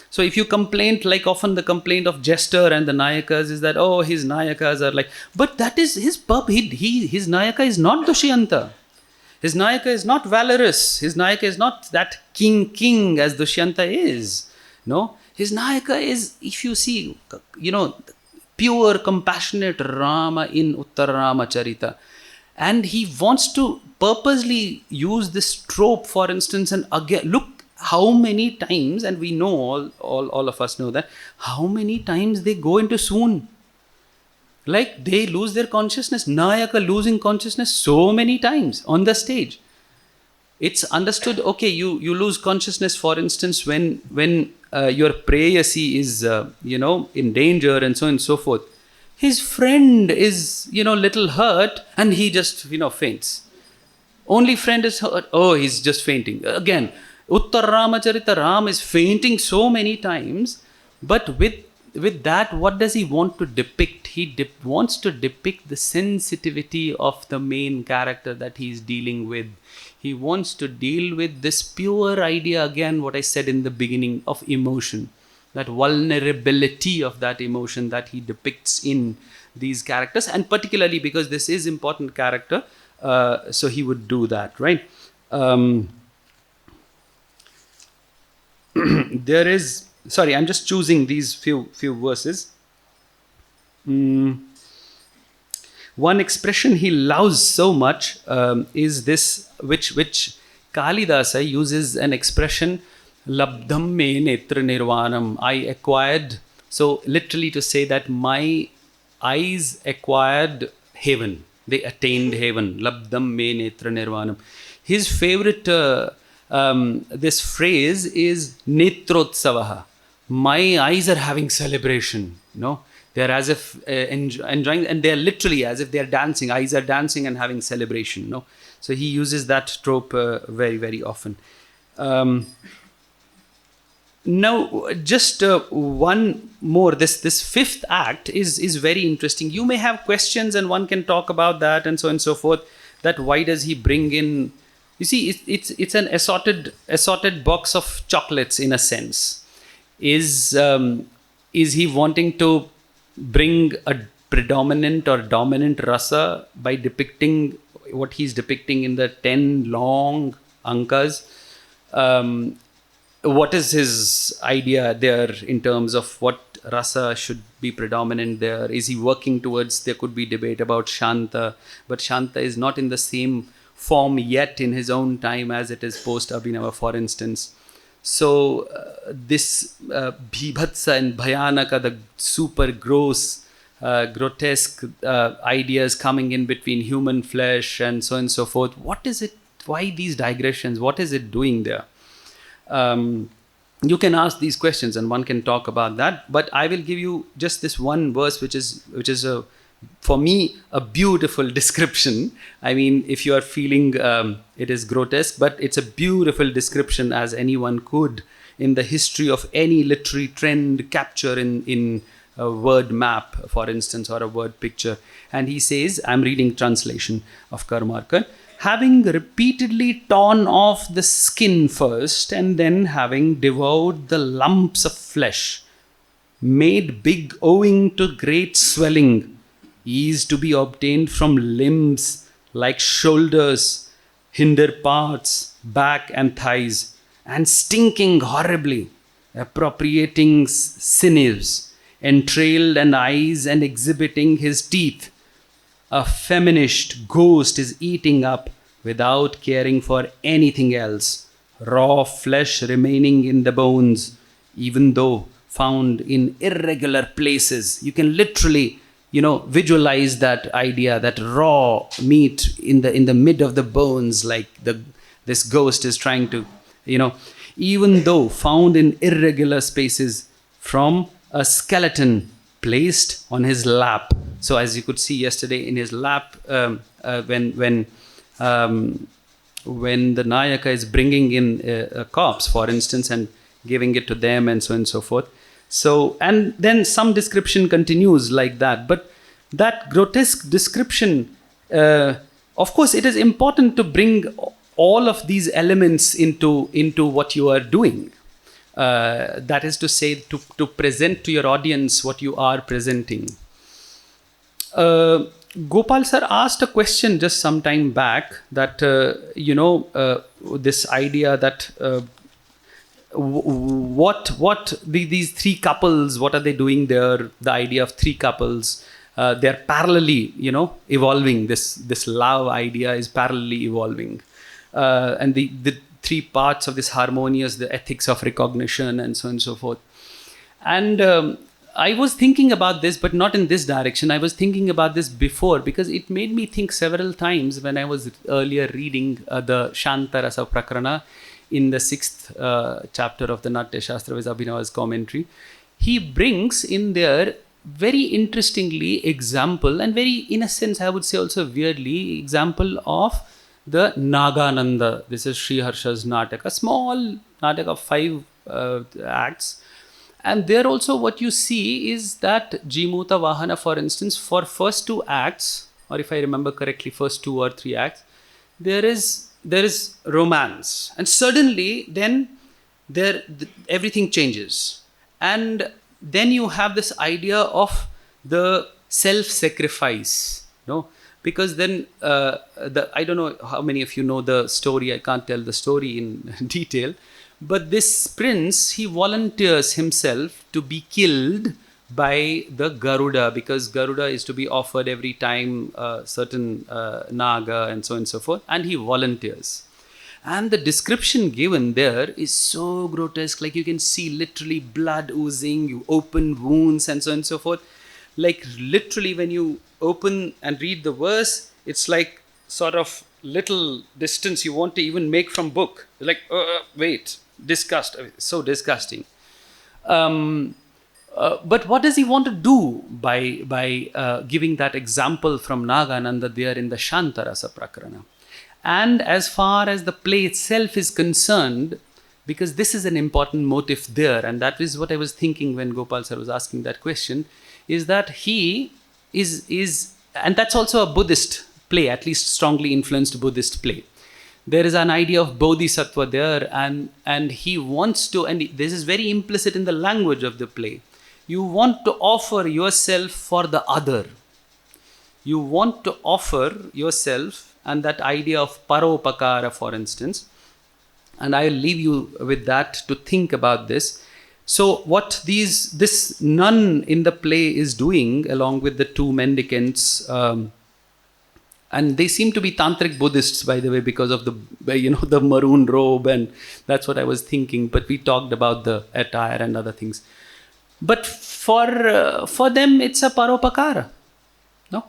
Speaker 1: So if you complain, like often the complaint of Jester and the Nayakas is that, oh, his Nayakas are like, but that is his pup. His Nayaka is not Dushyanta. His Nayaka is not valorous. His Nayaka is not that king as Dushyanta is. No, his Nayaka is, if you see, pure, compassionate Rama in Uttarama Charita. And he wants to purposely use this trope, for instance, and again, look how many times, and we know, all of us know that, how many times they go into swoon. Like they lose their consciousness. Nayaka losing consciousness so many times on the stage. It's understood, okay, you lose consciousness, for instance, when your prayasi is, in danger and so on and so forth. His friend is, little hurt and he just, faints. Only friend is hurt. Oh, he's just fainting. Again, Uttar Ramacharita Ram is fainting so many times, but with that, what does he want to depict? He wants to depict the sensitivity of the main character that he is dealing with. He wants to deal with this pure idea, again, what I said in the beginning, of emotion. That vulnerability of that emotion that he depicts in these characters, and particularly because this is important character, so he would do that, right? There is, sorry, I'm just choosing these few verses. One expression he loves so much is this, which Kalidasa uses an expression, Labdham me netra nirvanam. I acquired, so literally to say that my eyes acquired heaven. They attained heaven. Labdham me netra nirvanam. His favorite, this phrase is netrotsavaha. My eyes are having celebration. They're as if enjoying, and they're literally as if they're dancing. Eyes are dancing and having celebration. So he uses that trope very, very often. Now, just one more. This fifth act is very interesting. You may have questions, and one can talk about that, and so on and so forth. That why does he bring in? You see, it's an assorted box of chocolates in a sense. Is he wanting to bring a predominant or dominant rasa by depicting what he's depicting in the 10 long ankas? What is his idea there in terms of what rasa should be predominant there? Is he working towards, there could be debate about Shanta, but Shanta is not in the same form yet in his own time as it is post Abhinava, for instance. So this Bhibhatsa and Bhayanaka, the super gross, grotesque ideas coming in between human flesh and so on and so forth. What is it? Why these digressions? What is it doing there? You can ask these questions and one can talk about that. But I will give you just this one verse, which is a for me, a beautiful description. I mean, if you are feeling it is grotesque, but it's a beautiful description as anyone could in the history of any literary trend capture in a word map, for instance, or a word picture. And he says, I'm reading translation of Karmarkar, having repeatedly torn off the skin first and then having devoured the lumps of flesh, made big owing to great swelling, is to be obtained from limbs like shoulders, hinder parts, back and thighs, and stinking horribly, appropriating sinews, entrailed and eyes, and exhibiting his teeth. A feminished ghost is eating up without caring for anything else, raw flesh remaining in the bones, even though found in irregular places. You can literally, visualize that idea, that raw meat in the mid of the bones, like this ghost is trying to, even though found in irregular spaces, from a skeleton placed on his lap. So as you could see yesterday, in his lap, when the Nayaka is bringing in a corpse, for instance, and giving it to them, and so on and so forth. So, and then some description continues like that. But that grotesque description, of course, it is important to bring all of these elements into what you are doing. That is to say, to present to your audience what you are presenting. Gopal sir asked a question just some time back that, this idea that these three couples, what are they doing there? The idea of three couples, they're parallelly, evolving. This love idea is parallelly evolving. And the three parts of this harmonious, the ethics of recognition, and so on and so forth. And I was thinking about this, but not in this direction. I was thinking about this before, because it made me think several times when I was earlier reading the Shantarasa Prakarana in the 6th chapter of the Natya Shastra with Abhinava's commentary. He brings in there very interestingly example, and very, in a sense, I would say also weirdly, example of the Nagananda. This is Sri Harsha's Natak, a small Natak of 5 acts. And there also what you see is that Jimuta Vahana, for instance, for first 2 acts, or if I remember correctly, first 2 or 3 acts, there is romance. And suddenly then everything changes. And then you have this idea of the self-sacrifice, because then I don't know how many of you know the story. I can't tell the story in detail, but this prince, he volunteers himself to be killed by the Garuda, because Garuda is to be offered every time certain Naga and so on and so forth, and he volunteers. And the description given there is so grotesque, like you can see literally blood oozing, open wounds, and so on and so forth. Like literally when you open and read the verse, it's like sort of little distance you want to even make from book. Like, wait, disgust, so disgusting. But what does he want to do by giving that example from Nagananda there in the Shantarasa Prakarana? And as far as the play itself is concerned, because this is an important motive there, and that is what I was thinking when Gopal sir was asking that question, is that he is, and that's also a Buddhist play, at least strongly influenced Buddhist play. There is an idea of bodhisattva there, and he wants to, and this is very implicit in the language of the play. You want to offer yourself for the other. You want to offer yourself, and that idea of paropakara, for instance, and I'll leave you with that to think about this. So what this nun in the play is doing, along with the 2 mendicants, and they seem to be tantric Buddhists, by the way, because of the maroon robe, and that's what I was thinking. But we talked about the attire and other things. But for them, it's a paropakara. No,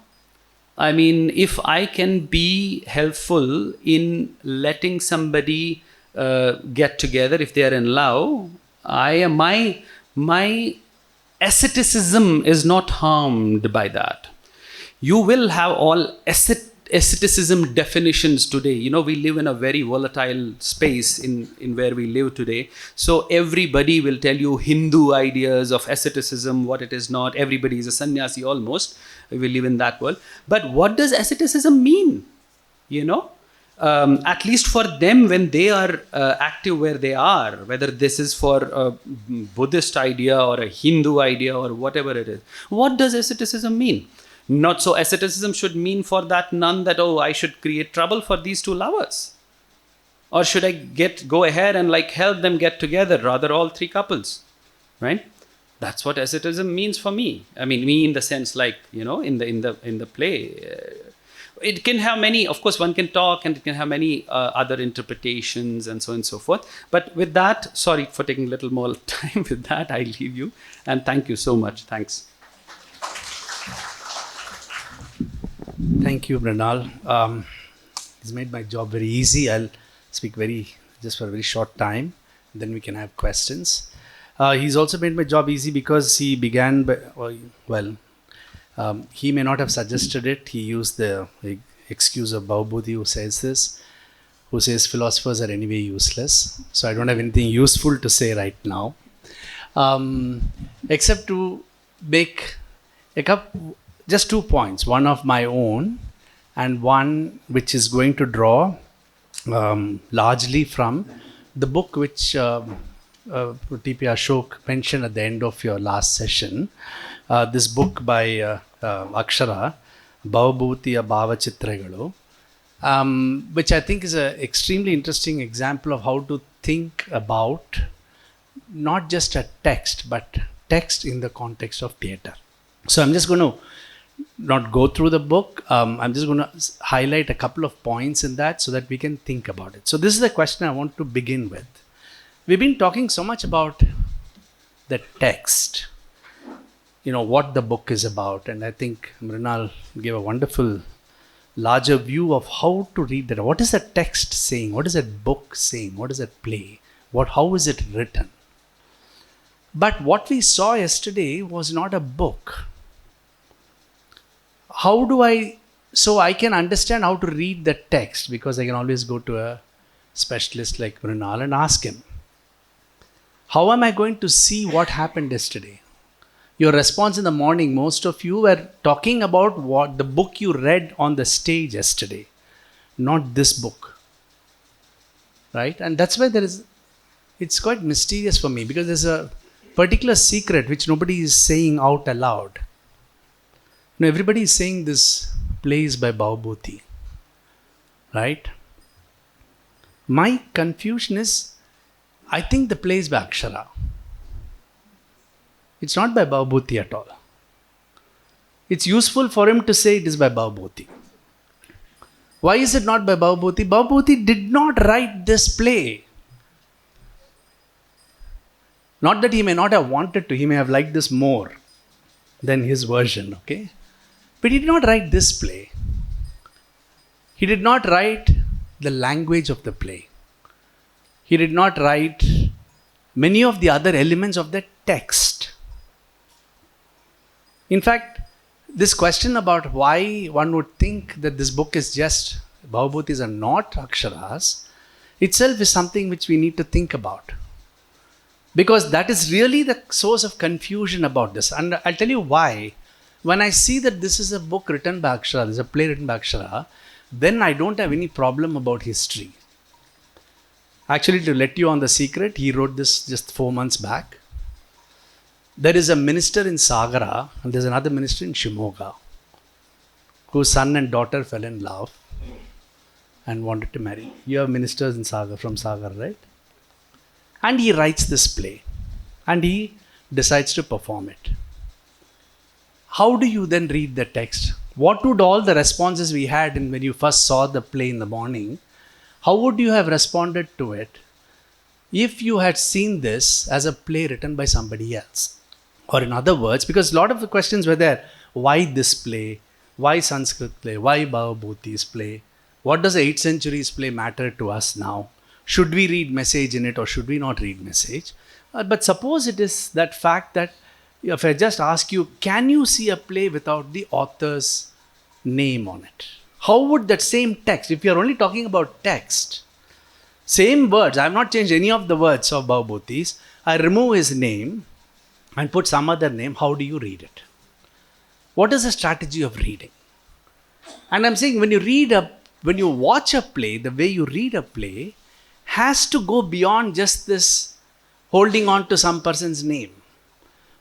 Speaker 1: I mean, if I can be helpful in letting somebody get together, if they are in love, my asceticism is not harmed by that. You will have all asceticism definitions today. We live in a very volatile space in where we live today. So everybody will tell you Hindu ideas of asceticism, what it is not. Everybody is a sannyasi almost. We live in that world. But what does asceticism mean? At least for them, when they are active where they are, whether this is for a Buddhist idea or a Hindu idea or whatever it is, what does asceticism mean? Not so asceticism should mean for that nun that, I should create trouble for these two lovers. Or should I go ahead and help them get together, rather all three couples, right? That's what asceticism means for me. I mean, me in the sense in the play. It can have many, of course, one can talk and it can have many other interpretations and so on and so forth. But with that, sorry for taking a little more time with that, I leave you. And thank you so much. Thanks.
Speaker 2: Thank you, Mrinal. He's made my job very easy. I'll speak just for a very short time. Then we can have questions. He's also made my job easy because he began by, he may not have suggested it. He used the excuse of Bhavabhuti, who says this, who says philosophers are anyway useless. So I don't have anything useful to say right now, except to make just 2 points, one of my own and one which is going to draw largely from the book which T.P. Ashok mentioned at the end of your last session. This book by Akshara, Bhavabhuti Bhavachitragalu, which I think is an extremely interesting example of how to think about not just a text, but text in the context of theatre. So I'm just going to not go through the book. I'm just going to highlight a couple of points in that so that we can think about it. So this is the question I want to begin with. We've been talking so much about the text, what the book is about. And I think Mrinal gave a wonderful, larger view of how to read that. What is the text saying? What is that book saying? What is that play? How is it written? But what we saw yesterday was not a book. So I can understand how to read the text, because I can always go to a specialist like Mrinal and ask him, how am I going to see what happened yesterday? Your response in the morning, most of you were talking about what the book you read on the stage yesterday, not this book, right? And that's why it's quite mysterious for me, because there's a particular secret which nobody is saying out aloud. Everybody is saying this play is by Bhavabhuti, right? My confusion is, I think the play is by Akshara. It's not by Bhavabhuti at all. It's useful for him to say it is by Bhavabhuti. Why is it not by Bhavabhuti? Bhavabhuti did not write this play. Not that he may not have wanted to, he may have liked this more than his version, okay? But he did not write this play. He did not write the language of the play. He did not write many of the other elements of the text. In fact, this question about why one would think that this book is just Bhavabhutis are not Aksharas itself is something which we need to think about. Because that is really the source of confusion about this. And I'll tell you why. When I see that this is a book written by Akshara, this is a play written by Akshara, then I don't have any problem about history. Actually, to let you on the secret, he wrote this just 4 months back. There is a minister in Sagara and there's another minister in Shimoga whose son and daughter fell in love and wanted to marry. You have ministers in Sagar, from Sagar, right? And he writes this play and he decides to perform it. How do you then read the text? What would all the responses we had when you first saw the play in the morning, how would you have responded to it if you had seen this as a play written by somebody else? Or in other words, because a lot of the questions were there, why this play? Why Sanskrit play? Why Bhavabhuti's play? What does the 8th century's play matter to us now? Should we read message in it or should we not read message? But suppose it is that fact that if I just ask you, can you see a play without the author's name on it? How would that same text, if you're only talking about text, same words, I have not changed any of the words of Bhavabhuti's, I remove his name and put some other name, how do you read it? What is the strategy of reading? And I'm saying when you watch a play, the way you read a play has to go beyond just this holding on to some person's name.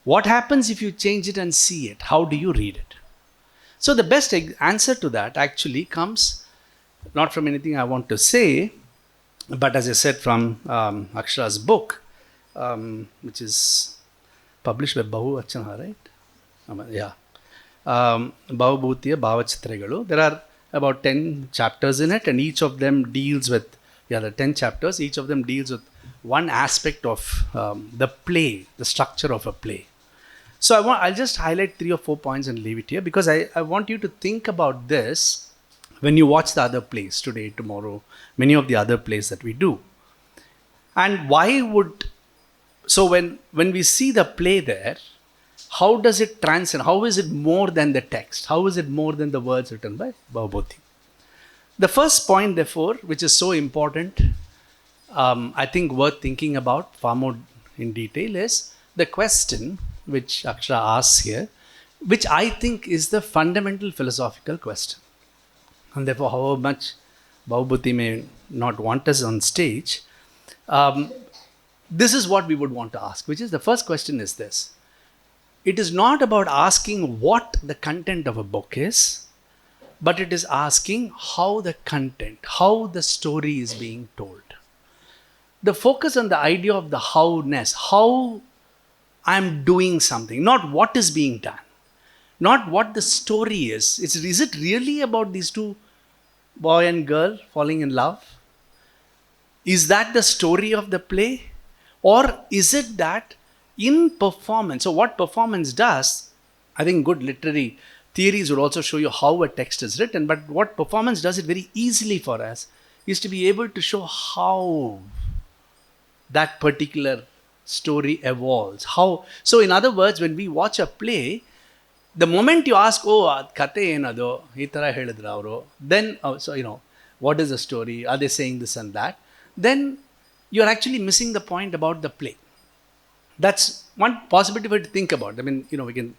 Speaker 2: What happens if you change it and see it? How do you read it? So the best answer to that actually comes not from anything I want to say, but as I said from Akshara's book, which is published by Bhavabhuti, right? Yeah. Bhavabhuti, Bhavachitragalu. There are about 10 chapters in it, and each of them deals with, there are 10 chapters, each of them deals with one aspect of the play, the structure of a play. So I'll just highlight 3 or 4 points and leave it here, because I want you to think about this when you watch the other plays today, tomorrow, many of the other plays that we do. And so when we see the play there, how does it transcend? How is it more than the text? How is it more than the words written by Bhavabhuti? The first point, therefore, which is so important, I think worth thinking about far more in detail, is the question which Akshara asks here, which I think is the fundamental philosophical question. And therefore, however much Bhavabhuti may not want us on stage, this is what we would want to ask, which is the first question is this. It is not about asking what the content of a book is, but it is asking how the content, how the story is being told. The focus on the idea of the how-ness, how I'm doing something, not what is being done, not what the story is. Is it really about these two, boy and girl, falling in love? Is that the story of the play? Or is it that in performance, so what performance does, I think good literary theories would also show you how a text is written, but what performance does it very easily for us is to be able to show how that particular story evolves. So in other words, when we watch a play, the moment you ask, kate enado, hitara helidra avru, then, what is the story? Are they saying this and that? Then you're actually missing the point about the play. That's one possibility to think about. I mean, we can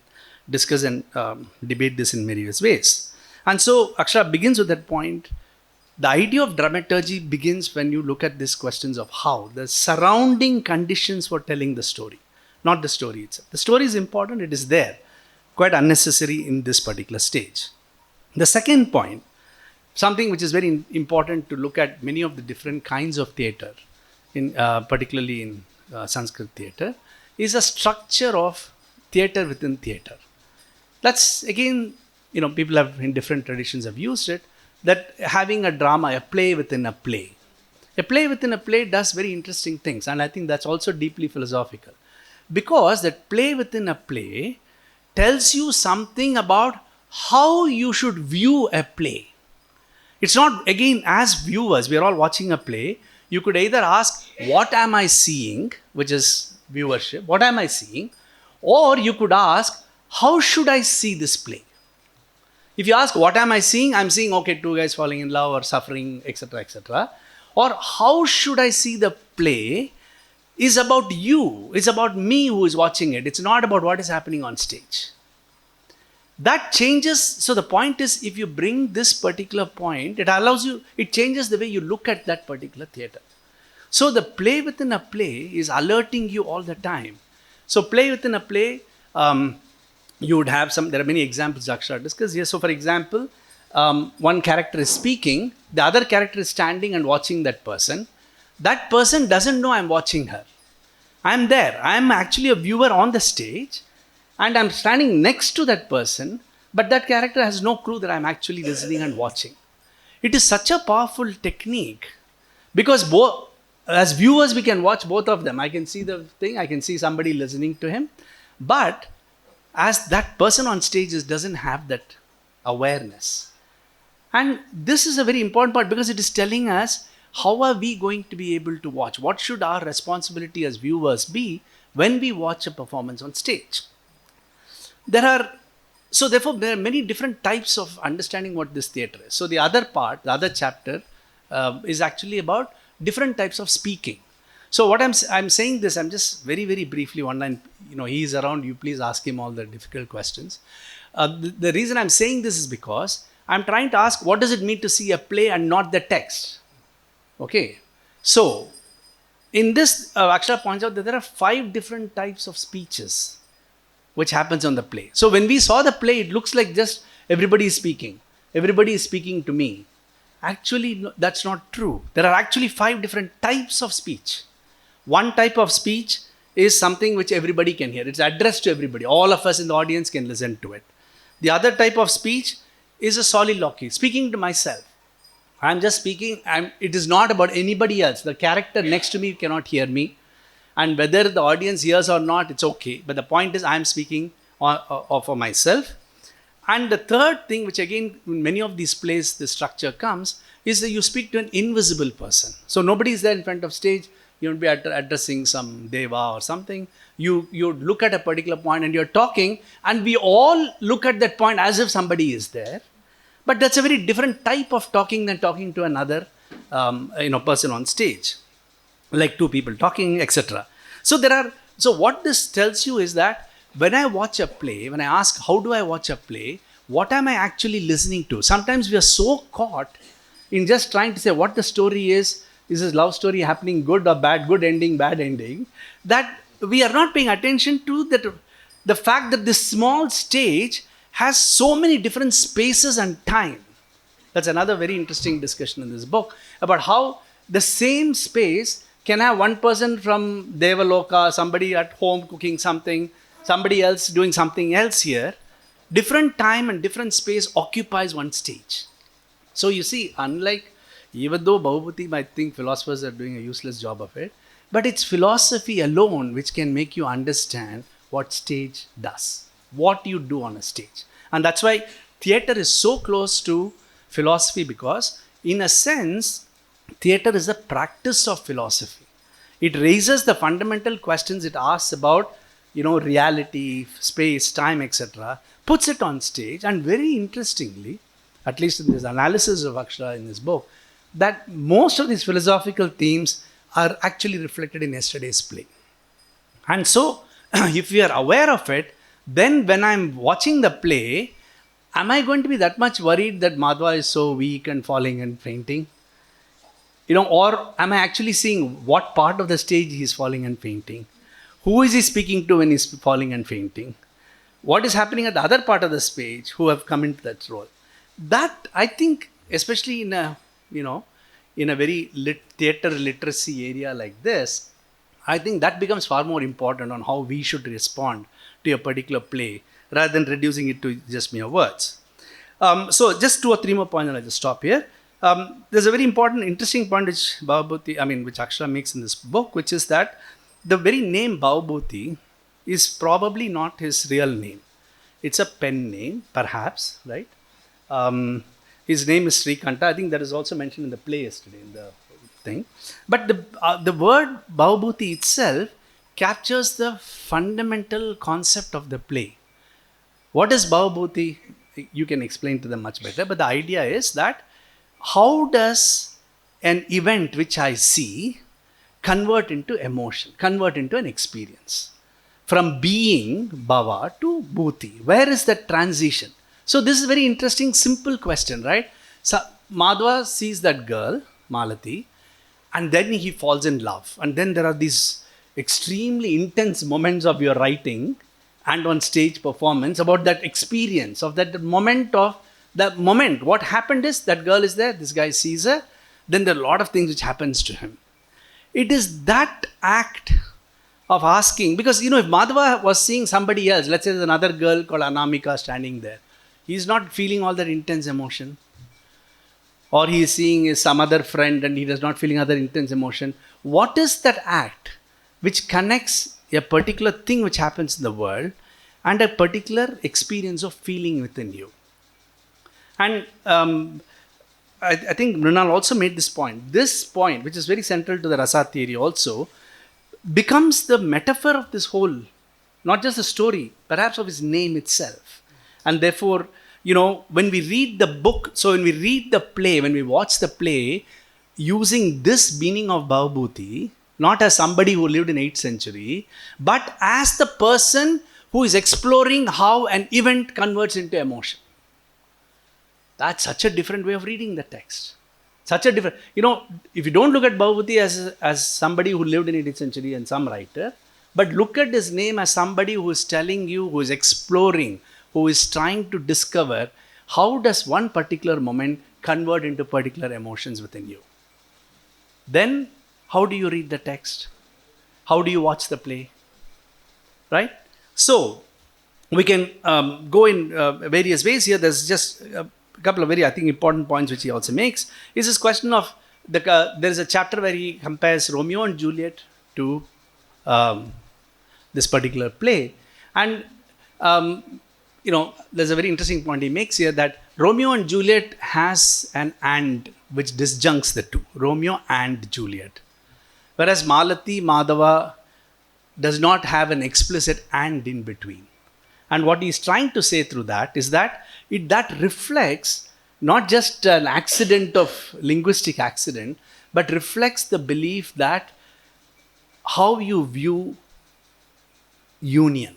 Speaker 2: discuss and debate this in various ways. And so Akshara begins with that point. The idea of dramaturgy begins when you look at these questions of how, the surrounding conditions for telling the story, not the story itself. The story is important, it is there, quite unnecessary in this particular stage. The second point, something which is very important to look at many of the different kinds of theatre, particularly in Sanskrit theatre, is a structure of theatre within theatre. That's again, people have in different traditions have used it, that having a drama, a play within a play. A play within a play does very interesting things, and I think that's also deeply philosophical. Because that play within a play tells you something about how you should view a play. It's not, again, as viewers, we are all watching a play, you could either ask, what am I seeing, which is viewership, what am I seeing? Or you could ask, how should I see this play? If you ask, what am I seeing? I'm seeing, two guys falling in love or suffering, etc., etc. Or how should I see the play is about you. It's about me who is watching it. It's not about what is happening on stage. That changes. So the point is, if you bring this particular point, it changes the way you look at that particular theatre. So the play within a play is alerting you all the time. So play within a play, you would have there are many examples Akshara discussed here. So for example, one character is speaking, the other character is standing and watching that person. That person doesn't know I'm watching her. I'm there. I'm actually a viewer on the stage and I'm standing next to that person, but that character has no clue that I'm actually listening and watching. It is such a powerful technique because as viewers we can watch both of them. I can see the thing, I can see somebody listening to him, but as that person on stage doesn't have that awareness. And this is a very important part because it is telling us how are we going to be able to watch? What should our responsibility as viewers be when we watch a performance on stage? There are So therefore, there are many different types of understanding what this theatre is. So the other part, the other chapter, is actually about different types of speaking. So what I'm saying this, I'm just very, very briefly one line, he's around, you please ask him all the difficult questions. The reason I'm saying this is because I'm trying to ask, what does it mean to see a play and not the text? Okay. So, in this, Akshara points out that there are 5 different types of speeches which happens on the play. So, when we saw the play, it looks like just everybody is speaking. Everybody is speaking to me. Actually, that's not true. There are actually 5 different types of speech. One type of speech is something which everybody can hear. It's addressed to everybody. All of us in the audience can listen to it. The other type of speech is a soliloquy, speaking to myself. I'm just speaking, it is not about anybody else. The character next to me cannot hear me. And whether the audience hears or not, it's okay. But the point is, I'm speaking for myself. And the third thing, which again, in many of these plays, the structure comes, is that you speak to an invisible person. So nobody is there in front of stage. You won't be addressing some deva or something. You look at a particular point and you're talking, and we all look at that point as if somebody is there. But that's a very different type of talking than talking to another person on stage, like 2 people talking, etc. So what this tells you is that when I watch a play, when I ask how do I watch a play, what am I actually listening to? Sometimes we are so caught in just trying to say what the story is this love story happening good or bad, good ending, bad ending, that we are not paying attention to the fact that this small stage has so many different spaces and time. That's another very interesting discussion in this book about how the same space can have one person from Devaloka, somebody at home cooking something, somebody else doing something else here. Different time and different space occupies one stage. So you see, unlike, even though Bhavabhuti might think philosophers are doing a useless job of it, but it's philosophy alone which can make you understand what stage does, what you do on a stage. And that's why theatre is so close to philosophy, because in a sense, theatre is a practice of philosophy. It raises the fundamental questions it asks about, reality, space, time, etc., puts it on stage, and very interestingly, at least in this analysis of Akshara in this book, that most of these philosophical themes are actually reflected in yesterday's play. And so, if we are aware of it, then when I'm watching the play, am I going to be that much worried that Madhva is so weak and falling and fainting? Or am I actually seeing what part of the stage he is falling and fainting? Who is he speaking to when he's falling and fainting? What is happening at the other part of the stage who have come into that role? That, I think, especially in a very theatre literacy area like this, I think that becomes far more important on how we should respond to a particular play rather than reducing it to just mere words. So just 2 or 3 more points and I'll just stop here. There's a very important, interesting point which which Akshara makes in this book, which is that the very name Bhavabhuti is probably not his real name. It's a pen name, perhaps, right? His name is Srikanta. I think that is also mentioned in the play yesterday in the thing. But the word Bhavabhuti itself captures the fundamental concept of the play. What is Bhavabhuti? You can explain to them much better. But the idea is that how does an event which I see convert into emotion, convert into an experience? From being Bhava to Bhuti. Where is that transition? So this is a very interesting, simple question, right? So Madhva sees that girl, Malati, and then he falls in love. And then there are these extremely intense moments of your writing and on stage performance about that experience, of that moment. What happened is that girl is there, this guy sees her, then there are a lot of things which happens to him. It is that act of asking, because if Madhava was seeing somebody else, let's say there's another girl called Anamika standing there, he's not feeling all that intense emotion. Or he is seeing some other friend and he is not feeling other intense emotion. What is that act which connects a particular thing which happens in the world and a particular experience of feeling within you? And I think Mrinal also made this point. This point, which is very central to the Rasa theory also, becomes the metaphor of this whole, not just the story, perhaps of his name itself. And therefore, when we read the book, so when we read the play, when we watch the play, using this meaning of Bhavabhuti, not as somebody who lived in 8th century, but as the person who is exploring how an event converts into emotion. That's such a different way of reading the text. Such a different, if you don't look at Bhavabhuti as somebody who lived in 18th century and some writer, but look at his name as somebody who is telling you, who is exploring, who is trying to discover how does one particular moment convert into particular emotions within you. Then, how do you read the text? How do you watch the play? Right? So, we can go in various ways here. There's just a couple of very, I think, important points which he also makes. Is this question of, there is a chapter where he compares Romeo and Juliet to this particular play. And, there's a very interesting point he makes here that Romeo and Juliet has an and which disjuncts the two. Romeo and Juliet. Whereas Malati, Madhava does not have an explicit and in between. And what he's trying to say through that is that that reflects not just an accident of linguistic accident, but reflects the belief that how you view union.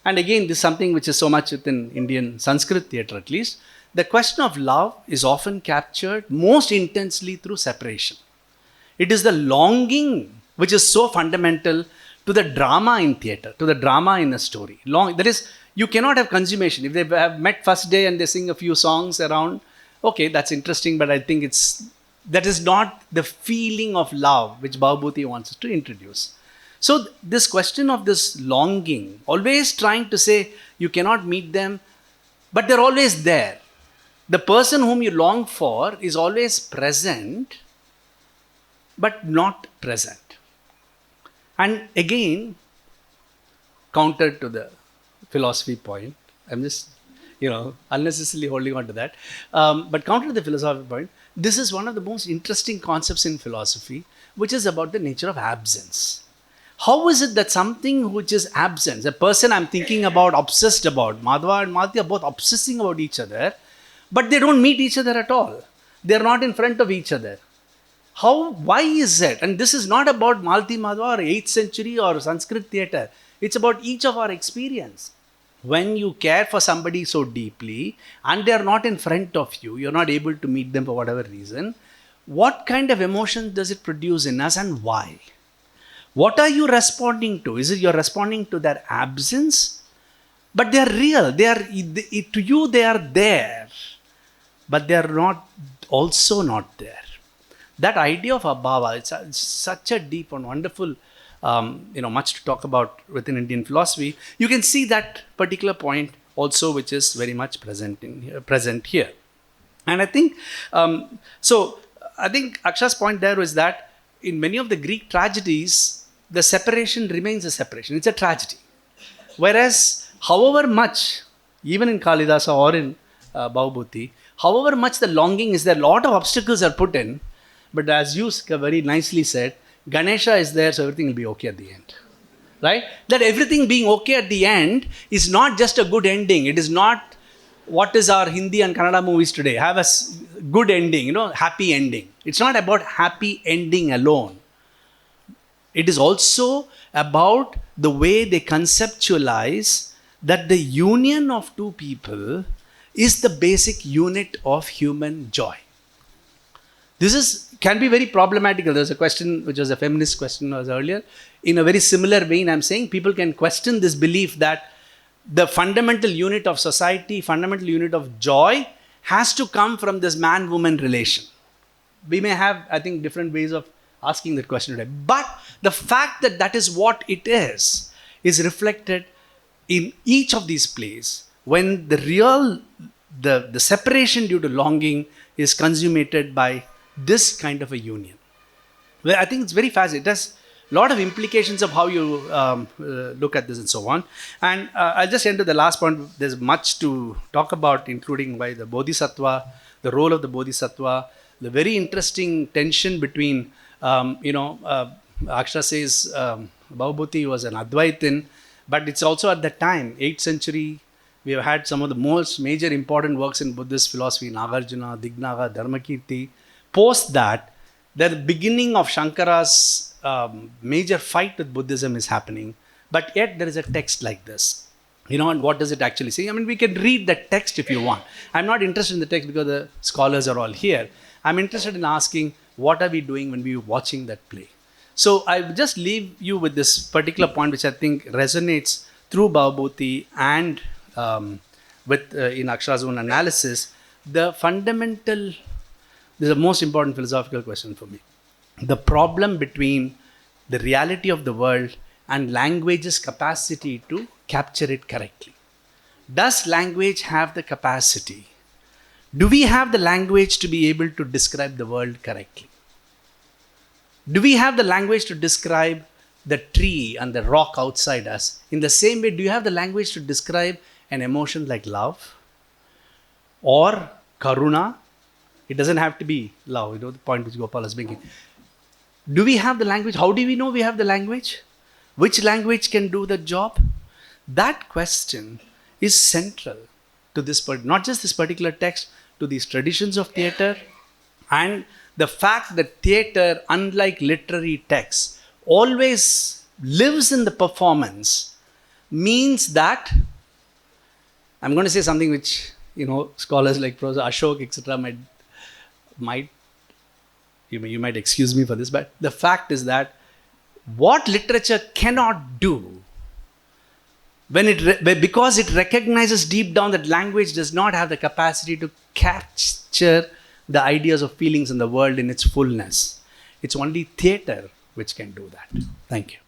Speaker 2: And again, this is something which is so much within Indian Sanskrit theatre at least. The question of love is often captured most intensely through separation. It is the longing which is so fundamental to the drama in theatre, to the drama in a story. That is, you cannot have consummation. If they have met first day and they sing a few songs around, okay, that's interesting, but I think that is not the feeling of love which Bhavabhuti wants us to introduce. So this question of this longing, always trying to say you cannot meet them, but they're always there. The person whom you long for is always present, but not present. And again, counter to the philosophy point, I'm just, unnecessarily holding on to that. But counter to the philosophy point, this is one of the most interesting concepts in philosophy, which is about the nature of absence. How is it that something which is absence, a person I'm thinking about, obsessed about, Madhava and Malati are both obsessing about each other, but they don't meet each other at all. They're not in front of each other. Why is it? And this is not about Malati Madhava or 8th century or Sanskrit theatre. It's about each of our experience. When you care for somebody so deeply and they're not in front of you, you're not able to meet them for whatever reason, what kind of emotion does it produce in us and why? What are you responding to? Is it you're responding to their absence? But they are real. To you, they are there. But they are also not there. That idea of abhava, it's such a deep and wonderful, much to talk about within Indian philosophy. You can see that particular point also, which is very much present here. And I think, I think Aksha's point there was that in many of the Greek tragedies, the separation remains a separation. It's a tragedy. Whereas, however much, even in Kalidasa or in Bhavabhuti, however much the longing is there, a lot of obstacles are put in. But as you very nicely said, Ganesha is there, so everything will be okay at the end. Right? That everything being okay at the end is not just a good ending. It is not what is our Hindi and Kannada movies today. Have a good ending, happy ending. It's not about happy ending alone. It is also about the way they conceptualize that the union of two people is the basic unit of human joy. This can be very problematical. There's a question, which was a feminist question was earlier. In a very similar vein, I'm saying people can question this belief that the fundamental unit of society, fundamental unit of joy has to come from this man-woman relation. We may have, I think, different ways of asking that question today. But the fact that that is what it is reflected in each of these plays when the separation due to longing is consummated by this kind of a union. Well, I think it's very fascinating. It has a lot of implications of how you look at this and so on. And I'll just end with the last point. There's much to talk about, including why the Bodhisattva, the role of the Bodhisattva, the very interesting tension between Aksha says Bhavabhuti was an Advaitin, but it's also at that time, 8th century, We have had some of the most major important works in Buddhist philosophy, Nagarjuna, Dignaga, Dharmakirti. Post that, the beginning of Shankara's major fight with Buddhism is happening. But yet there is a text like this. And what does it actually say? I mean, we can read the text if you want. I'm not interested in the text because the scholars are all here. I'm interested in asking, what are we doing when we're watching that play? So I will just leave you with this particular point, which I think resonates through Bhavabhuti and with in Akshara's own analysis. The fundamental, this is the most important philosophical question for me. The problem between the reality of the world and language's capacity to capture it correctly. Does language have the capacity? Do we have the language to be able to describe the world correctly? Do we have the language to describe the tree and the rock outside us? In the same way, do you have the language to describe an emotion like love or karuna? It doesn't have to be love, the point which Gopal is making. Do we have the language? How do we know we have the language? Which language can do the job? That question is central to this, not just this particular text, to these traditions of theatre, and the fact that theatre, unlike literary texts, always lives in the performance, means that, I'm going to say something which, scholars like Professor Ashok, etc. You might excuse me for this, but the fact is that what literature cannot do, because it recognizes deep down that language does not have the capacity to capture the ideas of feelings in the world in its fullness. It's only theatre which can do that. Thank you.